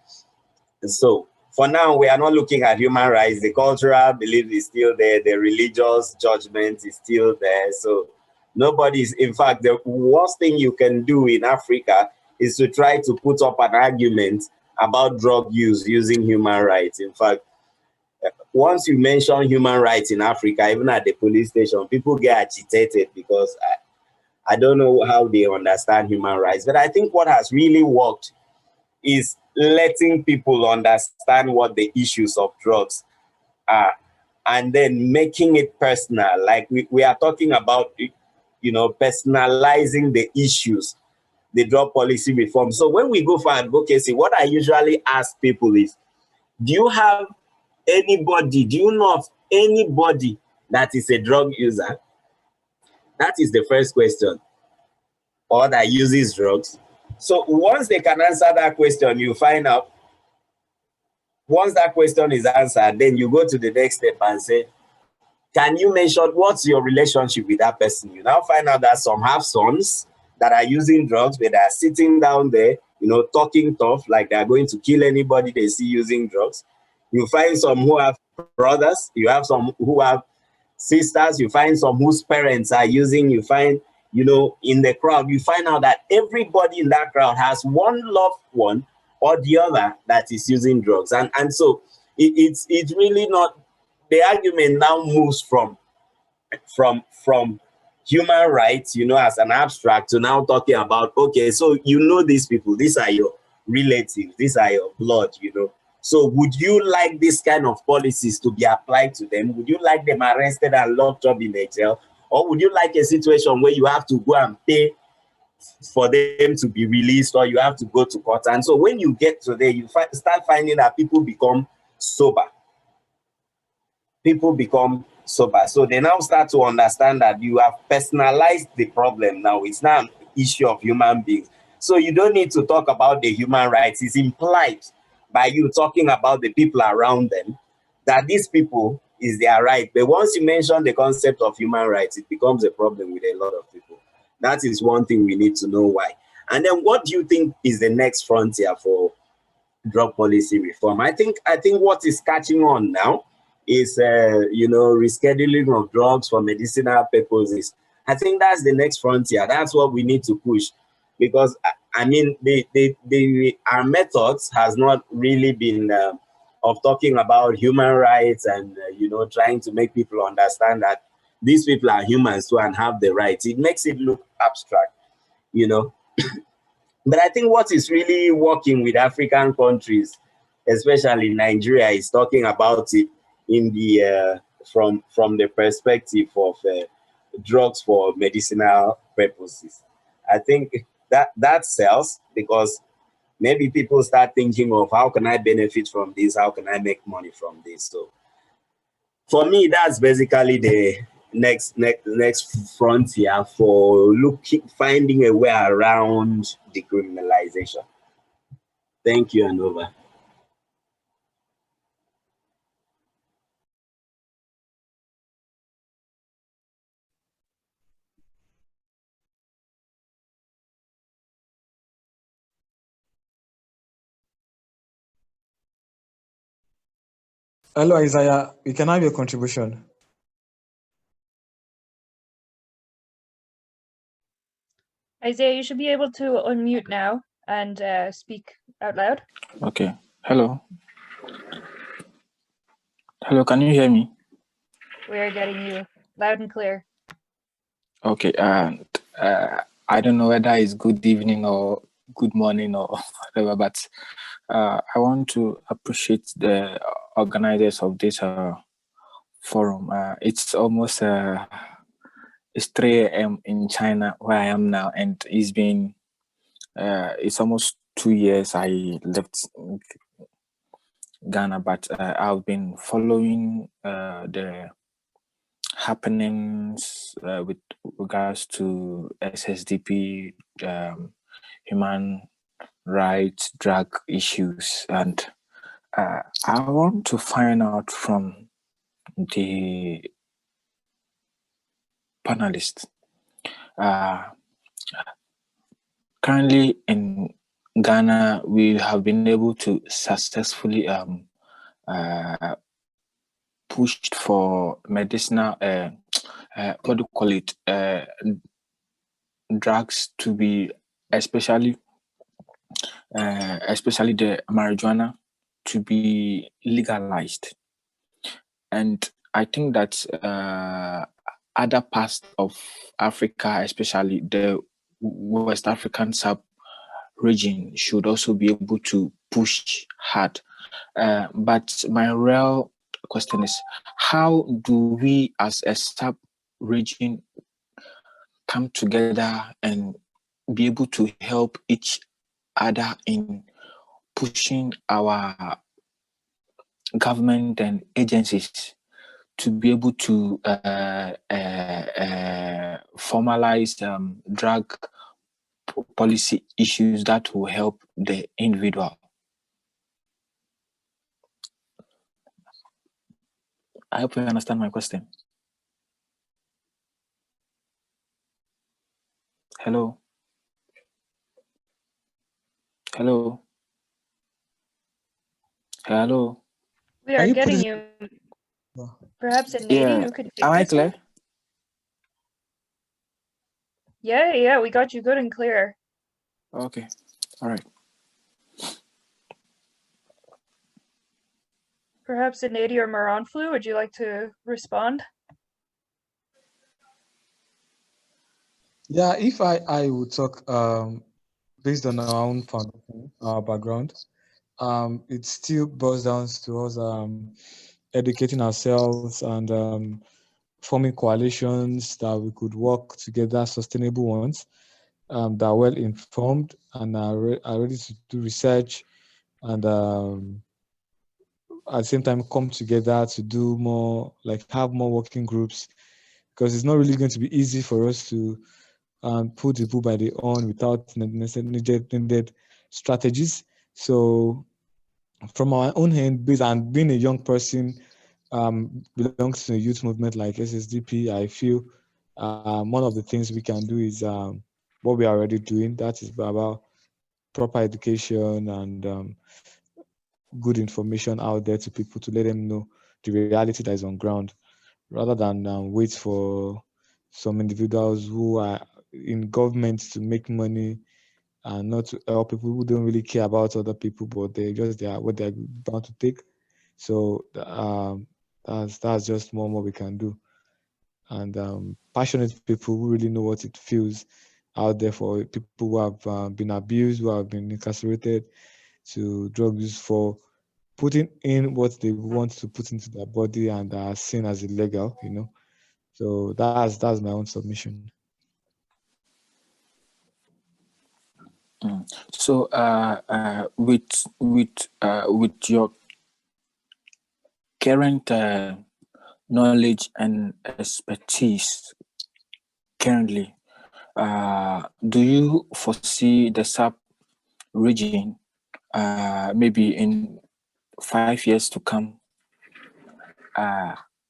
And so for now, we are not looking at human rights. The cultural belief is still there. The religious judgment is still there. So nobody's, in fact, the worst thing you can do in Africa is to try to put up an argument about drug use using human rights. In fact, once you mention human rights in Africa, even at the police station, people get agitated because I don't know how they understand human rights. But I think what has really worked is letting people understand what the issues of drugs are, and then making it personal. Like we are talking about, you know, personalizing the issues, the drug policy reform. So when we go for advocacy, what I usually ask people is, do you have anybody, do you know of anybody that is a drug user? That is the first question. Or that uses drugs. So once they can answer that question, you find out. Once that question is answered, then you go to the next step and say, can you mention what's your relationship with that person? You now find out that some have sons that are using drugs, but they are sitting down there, you know, talking tough, like they are going to kill anybody they see using drugs. You find some who have brothers, you have some who have sisters, you find some whose parents are using, you find, you know, in the crowd, you find out that everybody in that crowd has one loved one or the other that is using drugs. And so it's really not, the argument now moves from human rights, you know, as an abstract, to now talking about, okay, so you know these people, these are your relatives, these are your blood, you know. So would you like this kind of policies to be applied to them? Would you like them arrested and locked up in a jail? Or would you like a situation where you have to go and pay for them to be released, or you have to go to court? And so when you get to there, you start finding that people become sober. People become sober. So they now start to understand that you have personalized the problem. Now it's not an issue of human beings. So you don't need to talk about the human rights. It's implied by you talking about the people around them that these people is their right. But once you mention the concept of human rights, it becomes a problem with a lot of people. That is one thing we need to know why. And then what do you think is the next frontier for drug policy reform? I think what is catching on now is you know, rescheduling of drugs for medicinal purposes. I think that's the next frontier. That's what we need to push, because I mean, our methods has not really been of talking about human rights and you know, trying to make people understand that these people are humans too and have the rights. It makes it look abstract, you know. But I think what is really working with African countries, especially Nigeria, is talking about it in the from the perspective of drugs for medicinal purposes. I think that sells, because maybe people start thinking of, how can I benefit from this? How can I make money from this? So for me, that's basically the next frontier for finding a way around decriminalization. Thank you, and over. Hello, Isaiah. You can have your contribution. Isaiah, you should be able to unmute now and speak out loud. Okay. Hello. Hello, can you hear me? We are getting you loud and clear. Okay. And I don't know whether it's good evening or good morning or whatever, but I want to appreciate the organizers of this forum. It's almost it's 3 a.m. in China, where I am now, and it's almost 2 years I left Ghana, but I've been following the happenings with regards to SSDP, human rights, drug issues, and I want to find out from the panelists. Currently in Ghana, we have been able to successfully pushed for medicinal, what do you call it, drugs to be, especially the marijuana, to be legalized. And I think that other parts of Africa, especially the West African sub-region, should also be able to push hard. But my real question is, how do we as a sub-region come together and be able to help each other in pushing our government and agencies to be able to formalize drug policy issues that will help the individual? I hope you understand my question. Hello. Hello. Hello. We are getting you. Perhaps Aniedi, who could take Am I this one? clear? Yeah, we got you good and clear. Okay, all right. Perhaps Aniedi or Moronfolu, would you like to respond? Yeah, if I would talk based on our own foundation, our background, it still boils down to us educating ourselves and forming coalitions that we could work together, sustainable ones, that are well informed and are ready to do research and at the same time come together to do more, like have more working groups, because it's not really going to be easy for us to put the bull by the horn without needed strategies. So from our own hand, based on being a young person, belongs to a youth movement like SSDP, I feel one of the things we can do is what we are already doing. That is about proper education and good information out there to people to let them know the reality that is on ground, rather than wait for some individuals who are in government to make money and not to help people who don't really care about other people, but they are what they're bound to take. So that's just more we can do. And passionate people who really know what it feels out there for people who have been abused, who have been incarcerated, to drug use, for putting in what they want to put into their body and are seen as illegal, So that's my own submission. So with your current knowledge and expertise currently, do you foresee the sub region maybe in 5 years to come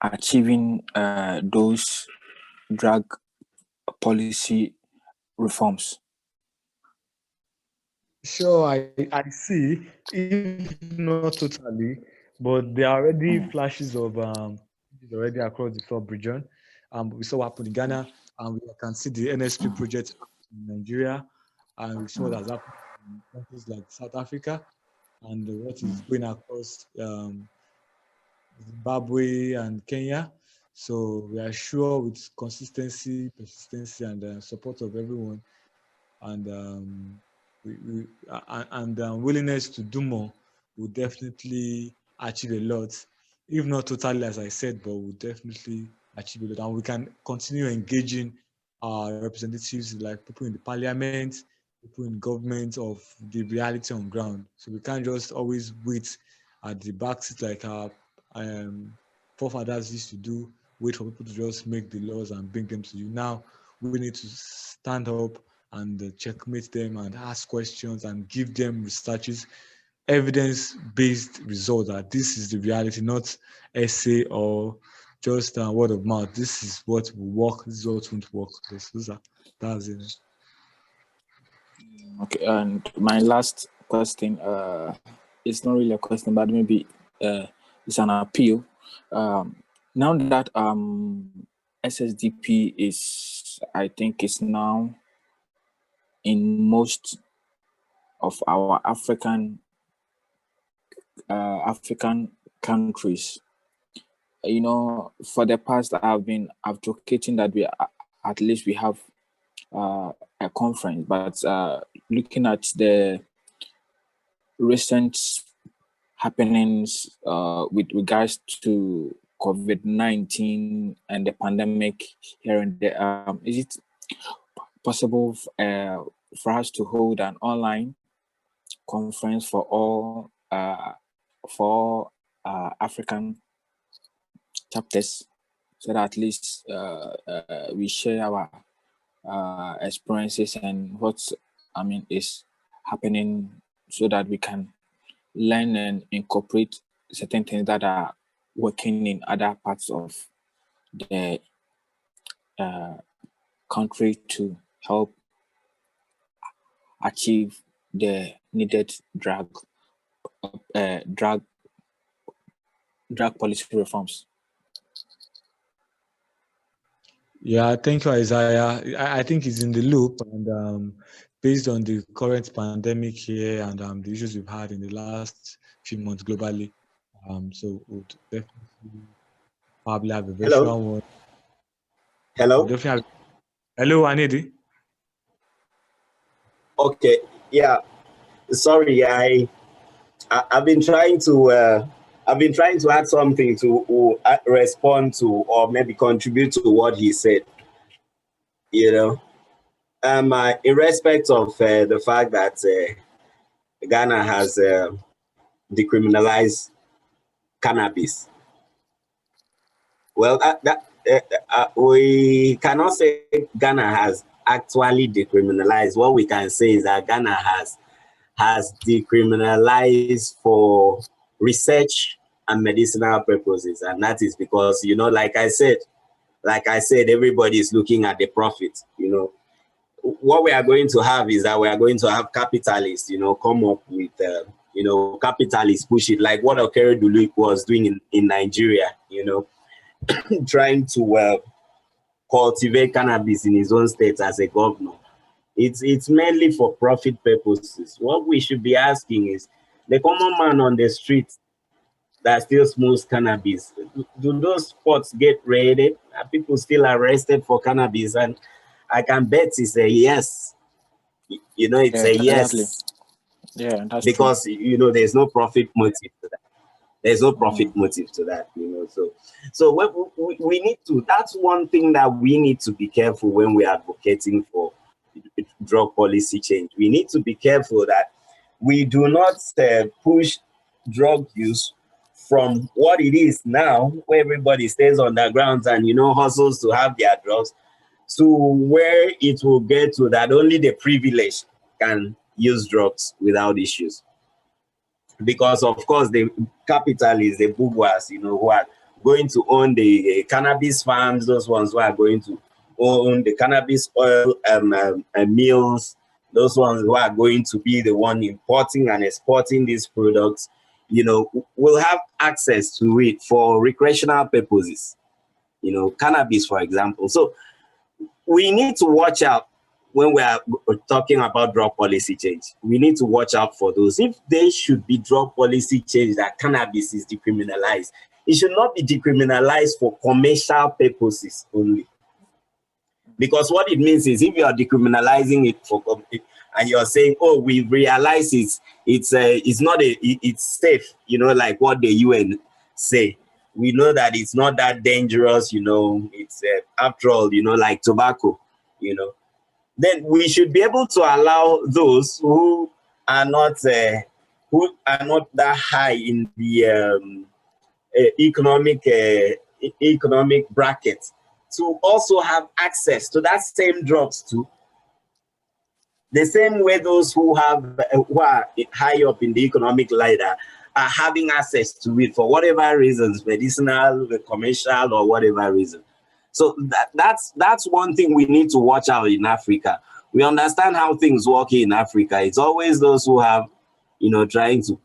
achieving those drug policy reforms? Sure, I see, if not totally, but there are already flashes of already across the sub-region. We saw what happened in Ghana, and we can see the NSP project in Nigeria, and we saw what has happened in countries like South Africa, and what is going across Zimbabwe and Kenya. So we are sure with consistency, persistency, and support of everyone, and willingness to do more, will definitely achieve a lot. If not totally, as I said, but we'll definitely achieve a lot. And we can continue engaging our representatives, like people in the parliament, people in government, of the reality on ground. So we can't just always wait at the back seat like our forefathers used to do, wait for people to just make the laws and bring them to you. Now we need to stand up and checkmate them and ask questions and give them researches, evidence-based results that this is the reality, not essay or just word of mouth. This is what will work, this is what won't work. That's it. Okay, and my last question, it's not really a question, but maybe it's an appeal. Now that SSDP is, I think, is now in most of our African countries. For the past, I've been advocating that we at least we have a conference, but looking at the recent happenings with regards to COVID-19 and the pandemic here and there, is it possible for us to hold an online conference for all African chapters, so that at least we share our experiences and what is happening, so that we can learn and incorporate certain things that are working in other parts of the country to help achieve the needed drug policy reforms. Yeah, thank you, Isaiah. I think he's in the loop, and based on the current pandemic here and the issues we've had in the last few months globally, so we'll definitely probably have a Hello? virtual one. Hello? We'll definitely have. Hello, Aniedi. Okay, yeah. Sorry, I've been trying to add something to respond to or maybe contribute to what he said. You know, in respect of the fact that Ghana has decriminalized cannabis. Well, we cannot say Ghana has actually decriminalized. What we can say is that Ghana has decriminalized for research and medicinal purposes, and that is because, you know, like I said, everybody is looking at the profit. You know, what we are going to have is that we are going to have capitalists, you know, come up with, you know, capitalists push it, like what Okeredolu was doing in Nigeria, you know, trying to cultivate cannabis in his own state as a governor. It's mainly for profit purposes. What we should be asking is, the common man on the street that still smokes cannabis, do those spots get raided? Are people still arrested for cannabis? And I can bet it's a yes. You know, it's a exactly. yes. Yeah, that's because true. you know there's no profit motive to that. There's no profit motive to that, you know. So we need to. That's one thing that we need to be careful when we're advocating for drug policy change. We need to be careful that we do not push drug use from what it is now, where everybody stays on the grounds and, you know, hustles to have their drugs, to where it will get to that only the privileged can use drugs without issues. Because of course the capitalists, the bourgeois, you know, who are going to own the cannabis farms, those ones who are going to own the cannabis oil mills, those ones who are going to be the one importing and exporting these products, you know, will have access to it for recreational purposes, you know, cannabis, for example. So we need to watch out when we are talking about drug policy change. We need to watch out for those. If there should be drug policy change that cannabis is decriminalized, it should not be decriminalized for commercial purposes only. Because what it means is, if you are decriminalizing it for and you're saying, oh, we realize it's not it's safe, you know, like what the UN say. We know that it's not that dangerous, you know, it's after all, you know, like tobacco, you know, then we should be able to allow those who are not that high in the economic bracket to also have access to that same drugs too. The same way those who are high up in the economic ladder are having access to it for whatever reasons, medicinal, commercial, or whatever reason. So that's one thing we need to watch out in Africa. We understand how things work in Africa. It's always those who have, you know, trying to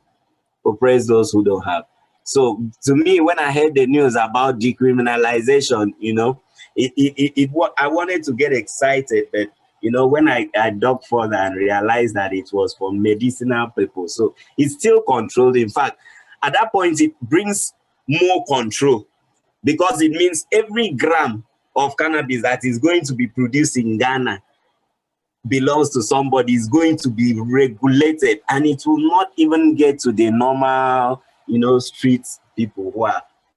oppress those who don't have. So to me, when I heard the news about decriminalization, you know, I wanted to get excited, but you know, when I dug further and realized that it was for medicinal purpose, so it's still controlled. In fact, at that point, it brings more control, because it means every gram of cannabis that is going to be produced in Ghana belongs to somebody, is going to be regulated, and it will not even get to the normal, you know, street people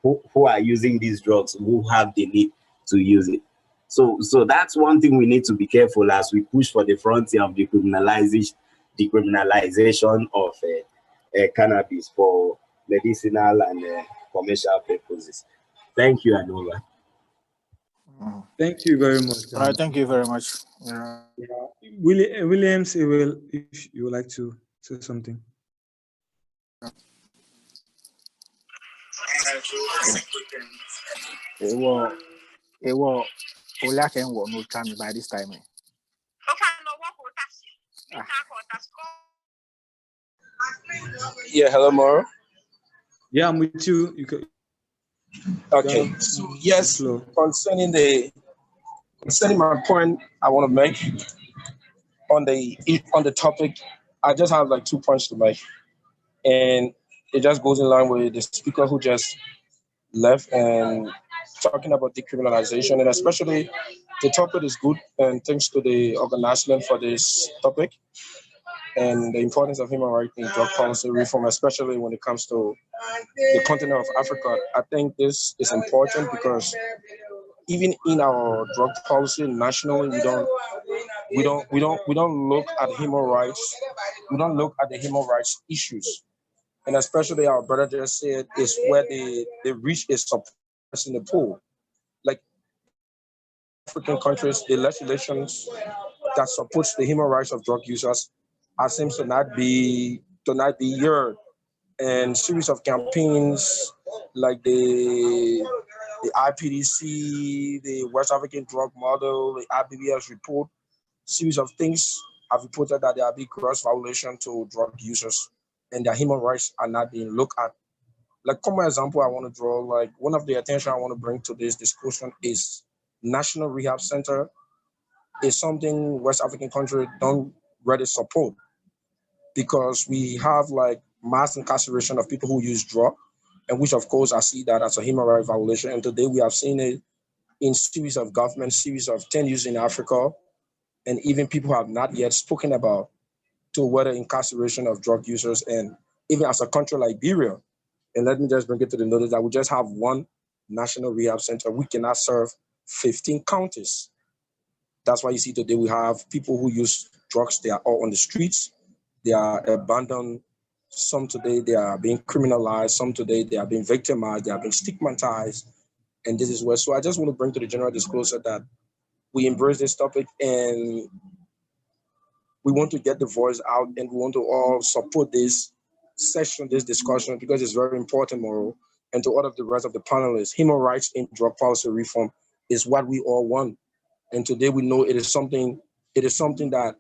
who are using these drugs, who have the need to use it. So that's one thing we need to be careful as we push for the frontier of decriminalization of cannabis for medicinal and commercial purposes. Thank you, Anova. Thank you very much. All right, thank you very much. Williams, if you would like to say something. It will no time by this time. Yeah, hello, Moro. Yeah, I'm with you. You can. Okay. So yes, concerning the Concerning my point I want to make on the topic, I just have like 2 points to make, and it just goes in line with the speaker who just left and talking about decriminalization, and especially the topic is good, and thanks to the organization for this topic and the importance of human rights in drug policy reform, especially when it comes to the continent of Africa. I think this is important because even in our drug policy nationally, we don't look at human rights. We don't look at the human rights issues, and especially our brother just said is where the rich is suppressing the poor. Like African countries, the legislations that supports the human rights of drug users seems to not be heard. And series of campaigns like the IPDC, the West African Drug Model, the IBBS report, series of things have reported that there are big gross violation to drug users and their human rights are not being looked at. Like common example I want to draw, like one of the attention I want to bring to this discussion is National Rehab Center is something West African countries don't really support because we have like mass incarceration of people who use drug, and which of course I see that as a human rights violation. And today we have seen it in series of governments, series of 10 years in Africa, and even people have not yet spoken about to whether incarceration of drug users, and even as a country like Liberia. And let me just bring it to the notice that we just have one national rehab center. We cannot serve 15 counties. That's why you see today we have people who use drugs. They are all on the streets. They are abandoned. Some today they are being criminalized. Some today they are being victimized. They are being stigmatized. And this is where, so I just want to bring to the general disclosure that we embrace this topic and we want to get the voice out and we want to all support this session, this discussion, because it's very important, Moro. And to all of the rest of the panelists, human rights in drug policy reform is what we all want. And today we know it is something that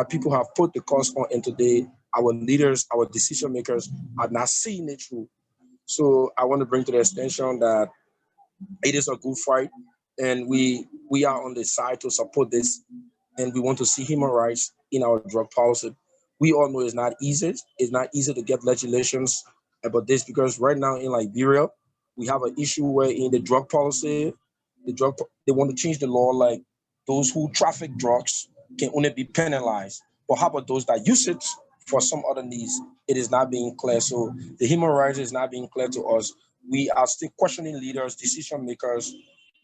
people have put the cost on, and today our leaders, our decision makers are not seeing it through. So I want to bring to the extension that it is a good fight, and we are on the side to support this, and we want to see human rights in our drug policy. We all know it's not easy. It's not easy to get legislations about this because right now in Liberia, we have an issue where in the drug policy, they want to change the law, like those who traffic drugs can only be penalized. But how about those that use it for some other needs? It is not being clear. So the human rights is not being clear to us. We are still questioning leaders, decision makers,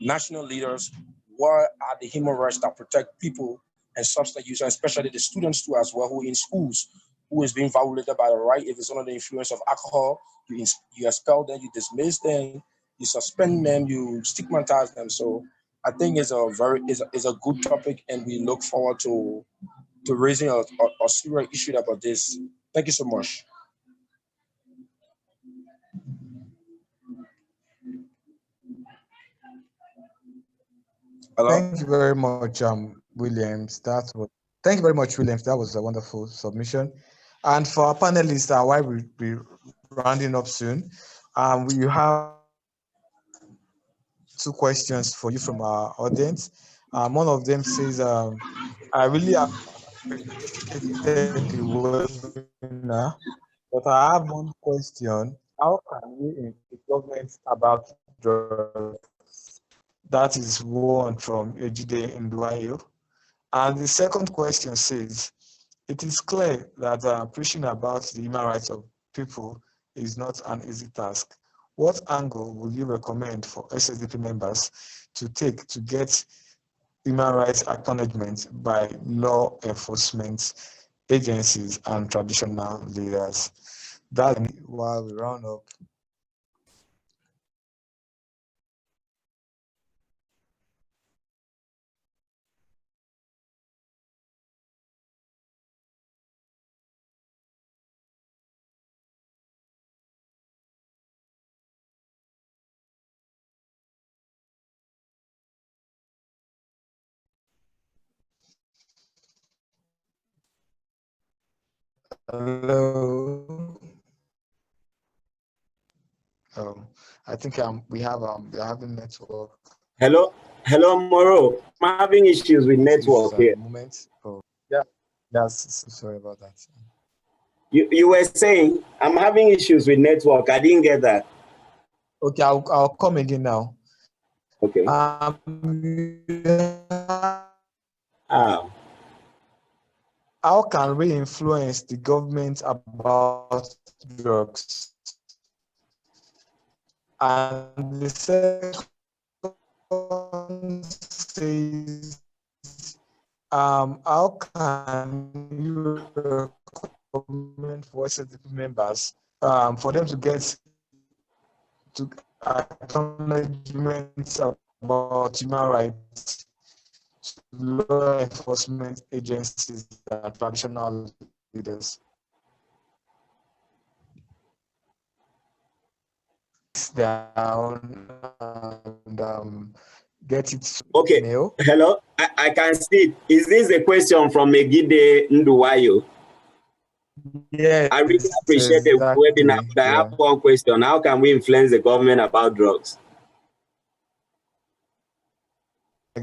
national leaders. What are the human rights that protect people and substance users, especially the students too as well, who in schools, who is being violated by the right? If it's under the influence of alcohol, you expel them, you dismiss them, you suspend them, you stigmatize them. So I think it's a good topic, and we look forward to raising a serious issue about this. Thank you so much. Hello? Thank you very much, Williams. Thank you very much, Williams. That was a wonderful submission. And for our panelists, while we'll be rounding up soon, we have 2 questions for you from our audience. One of them says, I really appreciated the webinar, but I have one question. How can we engage government about drugs? That is one from Ejide Ndwayo. And the second question says, it is clear that preaching about the human rights of people is not an easy task. What angle would you recommend for SSDP members to take to get human rights acknowledgement by law enforcement agencies and traditional leaders? That while we round up. Hello. I think we have the network. Hello. Hello, Moro. I'm having issues with network here. Moment. Oh, yeah. Yes. Sorry about that. You were saying I'm having issues with network. I didn't get that. Okay, I'll come again now. Okay. How can we influence the government about drugs? And the second says, how can you recommend for SSDP members for them to get to acknowledgements about human rights to law enforcement agencies and traditional leaders? Down and get it. Okay. Mail. Hello. I can see it. Is this a question from Megide Nduwayo? Yeah. I really appreciate the webinar, but I have one question. How can we influence the government about drugs?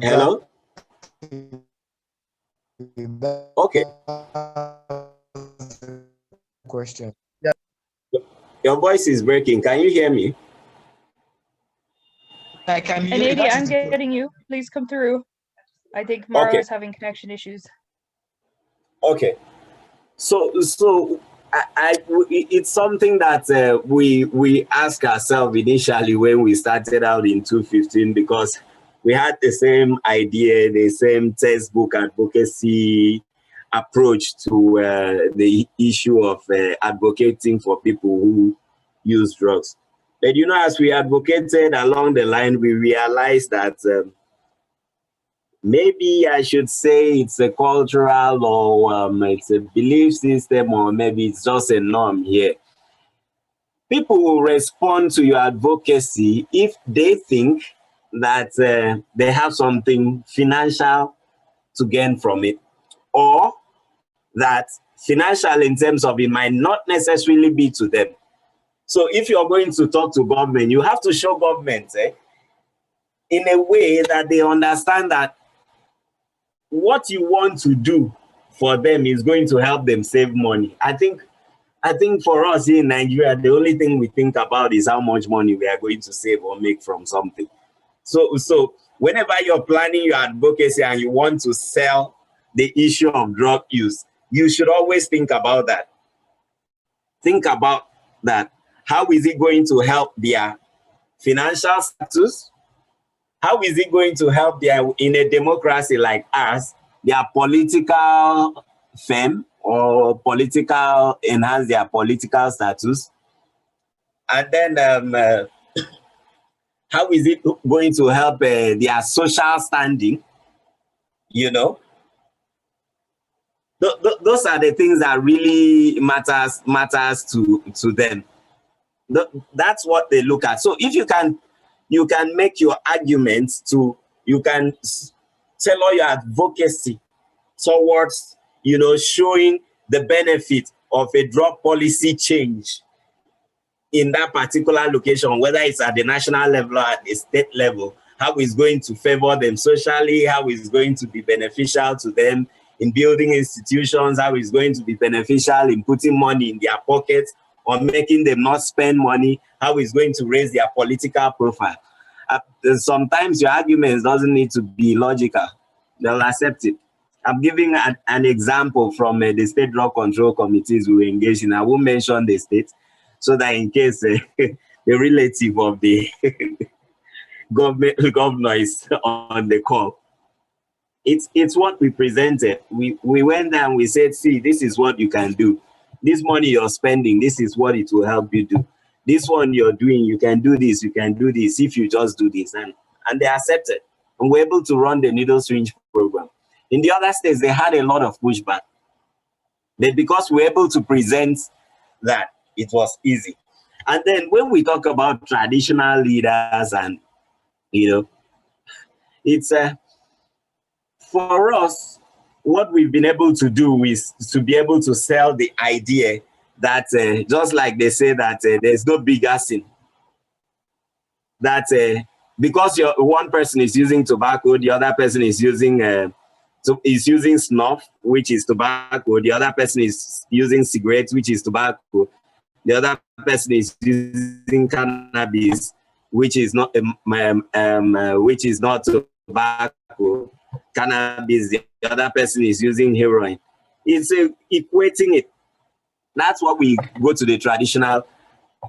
Hello? Okay. Question. Yeah. Your voice is breaking. Can you hear me? I can hear you. Aniedi, I'm getting you. Please come through. I think Mara is having connection issues. Okay. So it's something that we ask ourselves initially when we started out in 2015, because we had the same idea, the same textbook advocacy approach to the issue of advocating for people who use drugs. But you know, as we advocated along the line, we realized that maybe I should say it's a cultural or it's a belief system, or maybe it's just a norm here. People will respond to your advocacy if they think that they have something financial to gain from it, or that financial in terms of it might not necessarily be to them. So if you're going to talk to government, you have to show government in a way that they understand that what you want to do for them is going to help them save money. I think for us here in Nigeria, the only thing we think about is how much money we are going to save or make from something. So whenever you're planning your advocacy and you want to sell the issue of drug use, you should always think about that. Think about that. How is it going to help their financial status? How is it going to help their, in a democracy like ours, their political fame or enhance their political status? And then how is it going to help their social standing? You know, those are the things that really matters to them. That's what they look at. So if you can make your arguments you can tailor your advocacy towards, showing the benefit of a drug policy change in that particular location, whether it's at the national level or at the state level, how it's going to favor them socially, how it's going to be beneficial to them in building institutions, how it's going to be beneficial in putting money in their pockets or making them not spend money, how it's going to raise their political profile. Sometimes your arguments doesn't need to be logical. They'll accept it. I'm giving an example from the state drug control committees we engage in. I won't mention the state, so that in case the relative of the governor is on the call. It's what we presented. We went there and we said, see, this is what you can do. This money you're spending, this is what it will help you do. This one you're doing, you can do this, you can do this if you just do this. And they accepted. And we're able to run the needle syringe program. In the other states, they had a lot of pushback. But because we're able to present that, it was easy. And then when we talk about traditional leaders and, it's for us, what we've been able to do is to be able to sell the idea that just like they say that there's no bigger sin, that because one person is using tobacco, the other person is using snuff, which is tobacco, the other person is using cigarettes, which is tobacco, the other person is using cannabis, which is not tobacco, cannabis, the other person is using heroin. It's equating it. That's what we go to the traditional,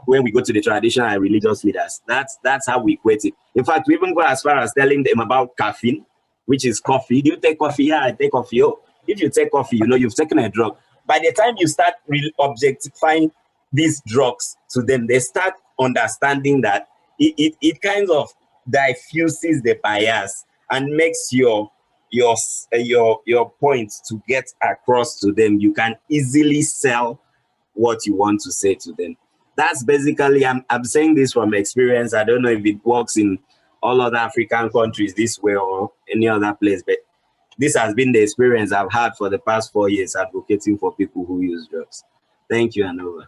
when we go to the traditional and religious leaders. That's how we equate it. In fact, we even go as far as telling them about caffeine, which is coffee. Do you take coffee? Yeah, I take coffee. Oh, if you take coffee, you know you've taken a drug. By the time you start objectifying these drugs to them, they start understanding that it kind of diffuses the bias and makes your point to get across to them. You can easily sell what you want to say to them. That's basically, I'm saying this from experience. I don't know if it works in all other African countries this way or any other place, but this has been the experience I've had for the past 4 years advocating for people who use drugs. Thank you, and over.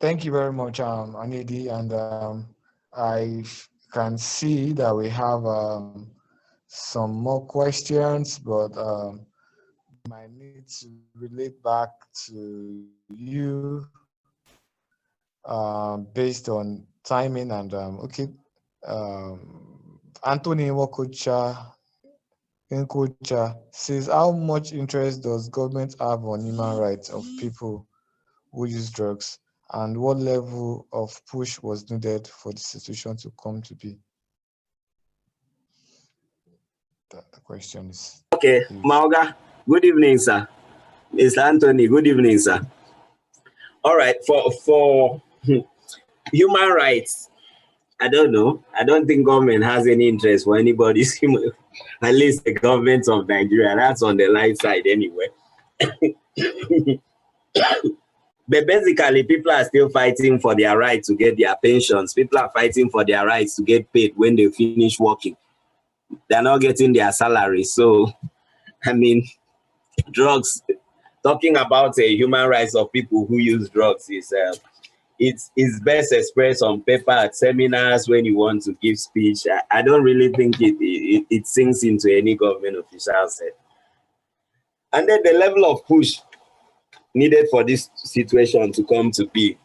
Thank you very much, Aniedi, and I can see that we have some more questions, but might need to relate back to you based on timing and Anthony Nwokocha says, how much interest does government have on human rights of people who use drugs, and what level of push was needed for the situation to come to be? The question is... Okay, Mauga, good evening, sir. Mr. Anthony, good evening, sir. All right, for human rights, I don't know. I don't think government has any interest for anybody's human, at least the government of Nigeria. That's on the light side anyway. But basically, people are still fighting for their right to get their pensions. People are fighting for their rights to get paid when they finish working. They're not getting their salary. So, I mean, drugs, talking about human rights of people who use drugs is it's best expressed on paper at seminars when you want to give speech. I don't really think it sinks into any government official's head. And then the level of push needed for this situation to come to be,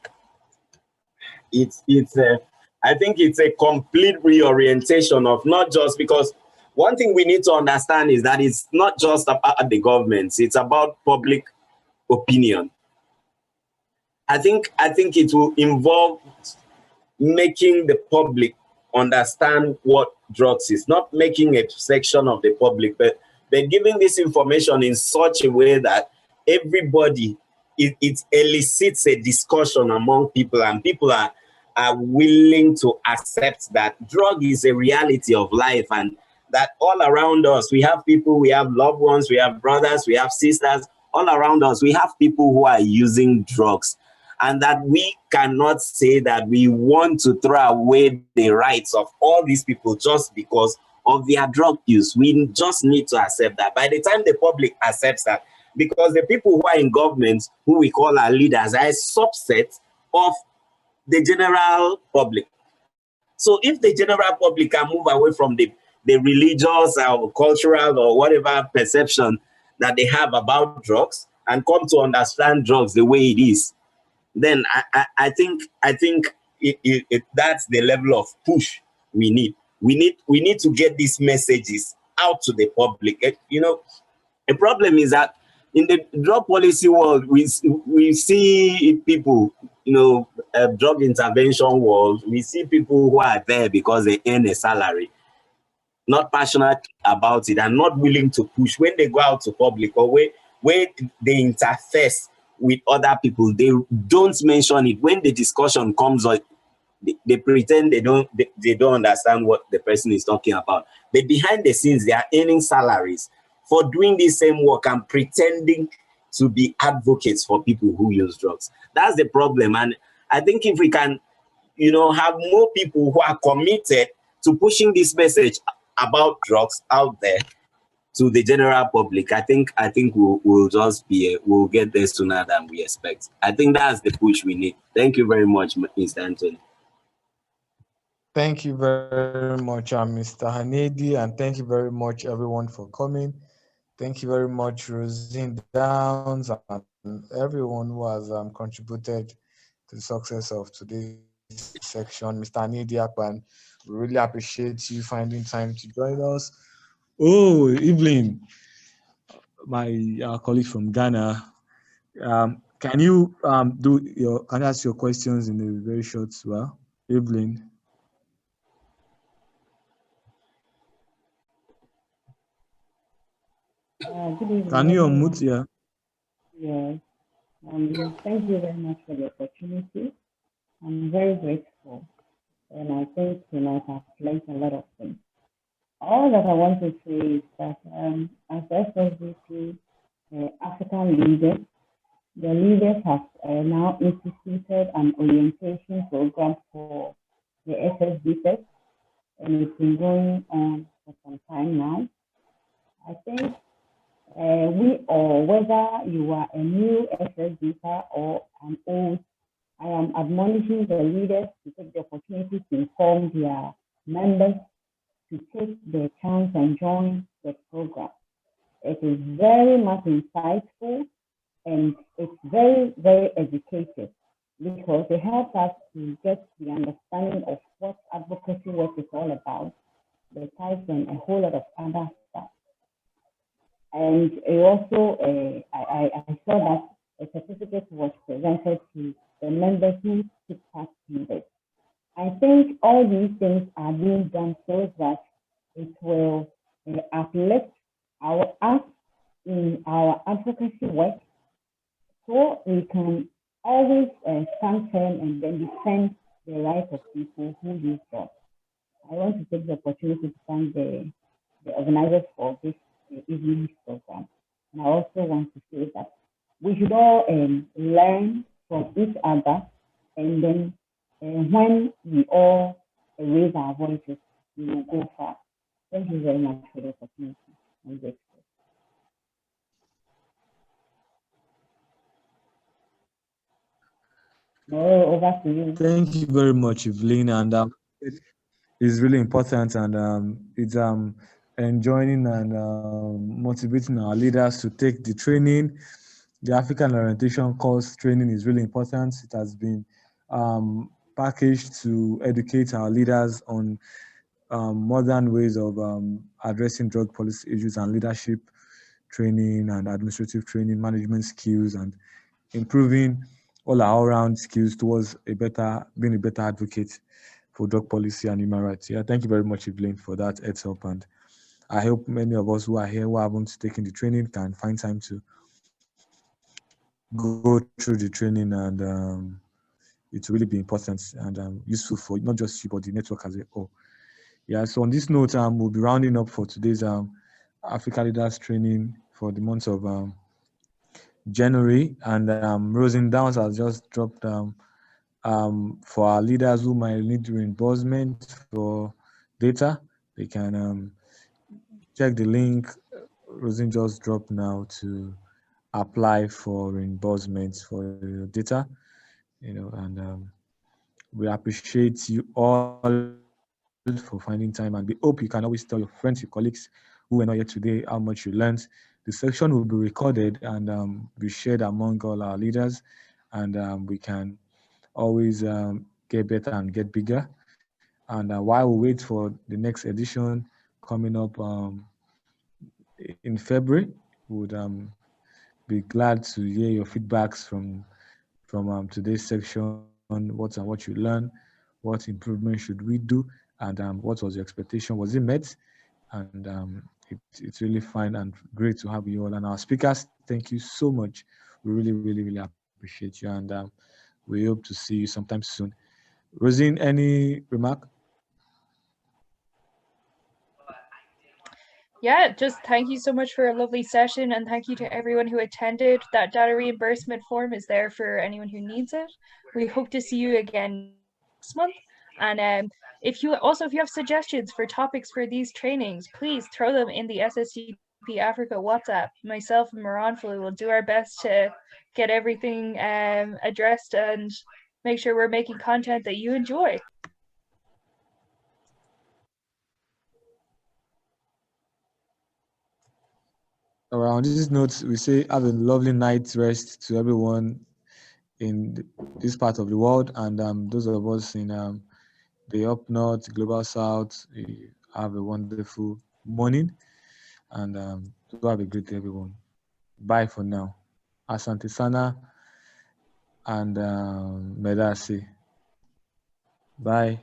I think it's a complete reorientation of not just, because one thing we need to understand is that it's not just about the governments, it's about public opinion. I think it will involve making the public understand what drugs is, not making a section of the public, but giving this information in such a way that everybody, it elicits a discussion among people, and people are willing to accept that drug is a reality of life, and that all around us, we have people, we have loved ones, we have brothers, we have sisters, all around us, we have people who are using drugs, and that we cannot say that we want to throw away the rights of all these people just because of their drug use. We just need to accept that. By the time the public accepts that, because the people who are in government, who we call our leaders, are a subset of the general public. So if the general public can move away from the religious or cultural or whatever perception that they have about drugs and come to understand drugs the way it is, then I think that's the level of push we need. We need to get these messages out to the public. You know, the problem is that in the drug policy world, we see people, you know, drug intervention world, we see people who are there because they earn a salary, not passionate about it and not willing to push. When they go out to public or when they interface with other people, they don't mention it. When the discussion comes on, they pretend they don't understand what the person is talking about. But behind the scenes, they are earning salaries for doing the same work and pretending to be advocates for people who use drugs. That's the problem. And I think if we can, you know, have more people who are committed to pushing this message about drugs out there, to the general public, I think we'll just be we'll get there sooner than we expect. I think that's the push we need. Thank you very much, Mr. Anthony. Thank you very much, Mr. Aniedi, and thank you very much, everyone, for coming. Thank you very much, Rosine Downs, and everyone who has contributed to the success of today's section. Mr. Aniedi, Akpan, we really appreciate you finding time to join us. Oh, Evelyn, our colleague from Ghana, can you ask your questions in a very short while, Evelyn? Good evening. Can you unmute? Yeah. Yes. Thank you very much for the opportunity. I'm very grateful, and I think tonight I've learned a lot of things. All that I want to say is that as SSDP African leaders, the leaders have now instituted an orientation program for the SSDP, and it's been going on for some time now. I think we all, whether you are a new SSDP or an old, I am admonishing the leaders to take the opportunity to inform their members to take the chance and join the program. It is very much insightful and it's very, very educative because it helps us to get the understanding of what advocacy work is all about, the types and a whole lot of other stuff. And also, I saw that a certificate was presented to the members who took part in this. I think all these things are being done so that it will uplift us in our advocacy work, so we can always stand firm and then defend the rights of people who use drugs. I want to take the opportunity to thank the organizers for this evening's program. And I also want to say that we should all learn from each other, and then when we all raise our voices, we will go far. Thank you very much for the opportunity. I'm grateful. Over to you. Thank you very much, Evelyn. And it's really important, and it's enjoining and motivating our leaders to take the training. The African orientation course training is really important. It has been packaged to educate our leaders on modern ways of addressing drug policy issues and leadership training and administrative training, management skills, and improving all our all-round skills towards being a better advocate for drug policy and human rights. Yeah, thank you very much, Evelyn, for that heads up. And I hope many of us who are here who haven't taken the training can find time to go through the training, and it will really be important and useful for not just you, but the network as a whole. Yeah, so on this note, we'll be rounding up for today's Africa Leaders Training for the month of January, and Rosine Downs has just dropped for our leaders who might need reimbursement for data. They can check the link Rosine just dropped now to apply for reimbursement for your data, and we appreciate you all for finding time, and we hope you can always tell your friends, your colleagues who were not here today how much you learned. The section will be recorded and be shared among all our leaders, and we can always get better and get bigger. And while we wait for the next edition coming up in February, we would be glad to hear your feedbacks from today's section. What you learned, what improvement should we do, and what was your expectation? Was it met? And it's really fine and great to have you all. And our speakers, thank you so much. We really, really, really appreciate you, and we hope to see you sometime soon. Rosine, any remark? Yeah, just thank you so much for a lovely session, and thank you to everyone who attended. That data reimbursement form is there for anyone who needs it. We hope to see you again next month. And if you have suggestions for topics for these trainings, please throw them in the SSDP SSDP Africa WhatsApp. Myself and Moronfolu will do our best to get everything addressed and make sure we're making content that you enjoy. On this note, we say have a lovely night's rest to everyone in this part of the world, and those of us in the up north, global south, have a wonderful morning, and do have a great day, everyone. Bye for now. Asante Sana and Medasi. Bye.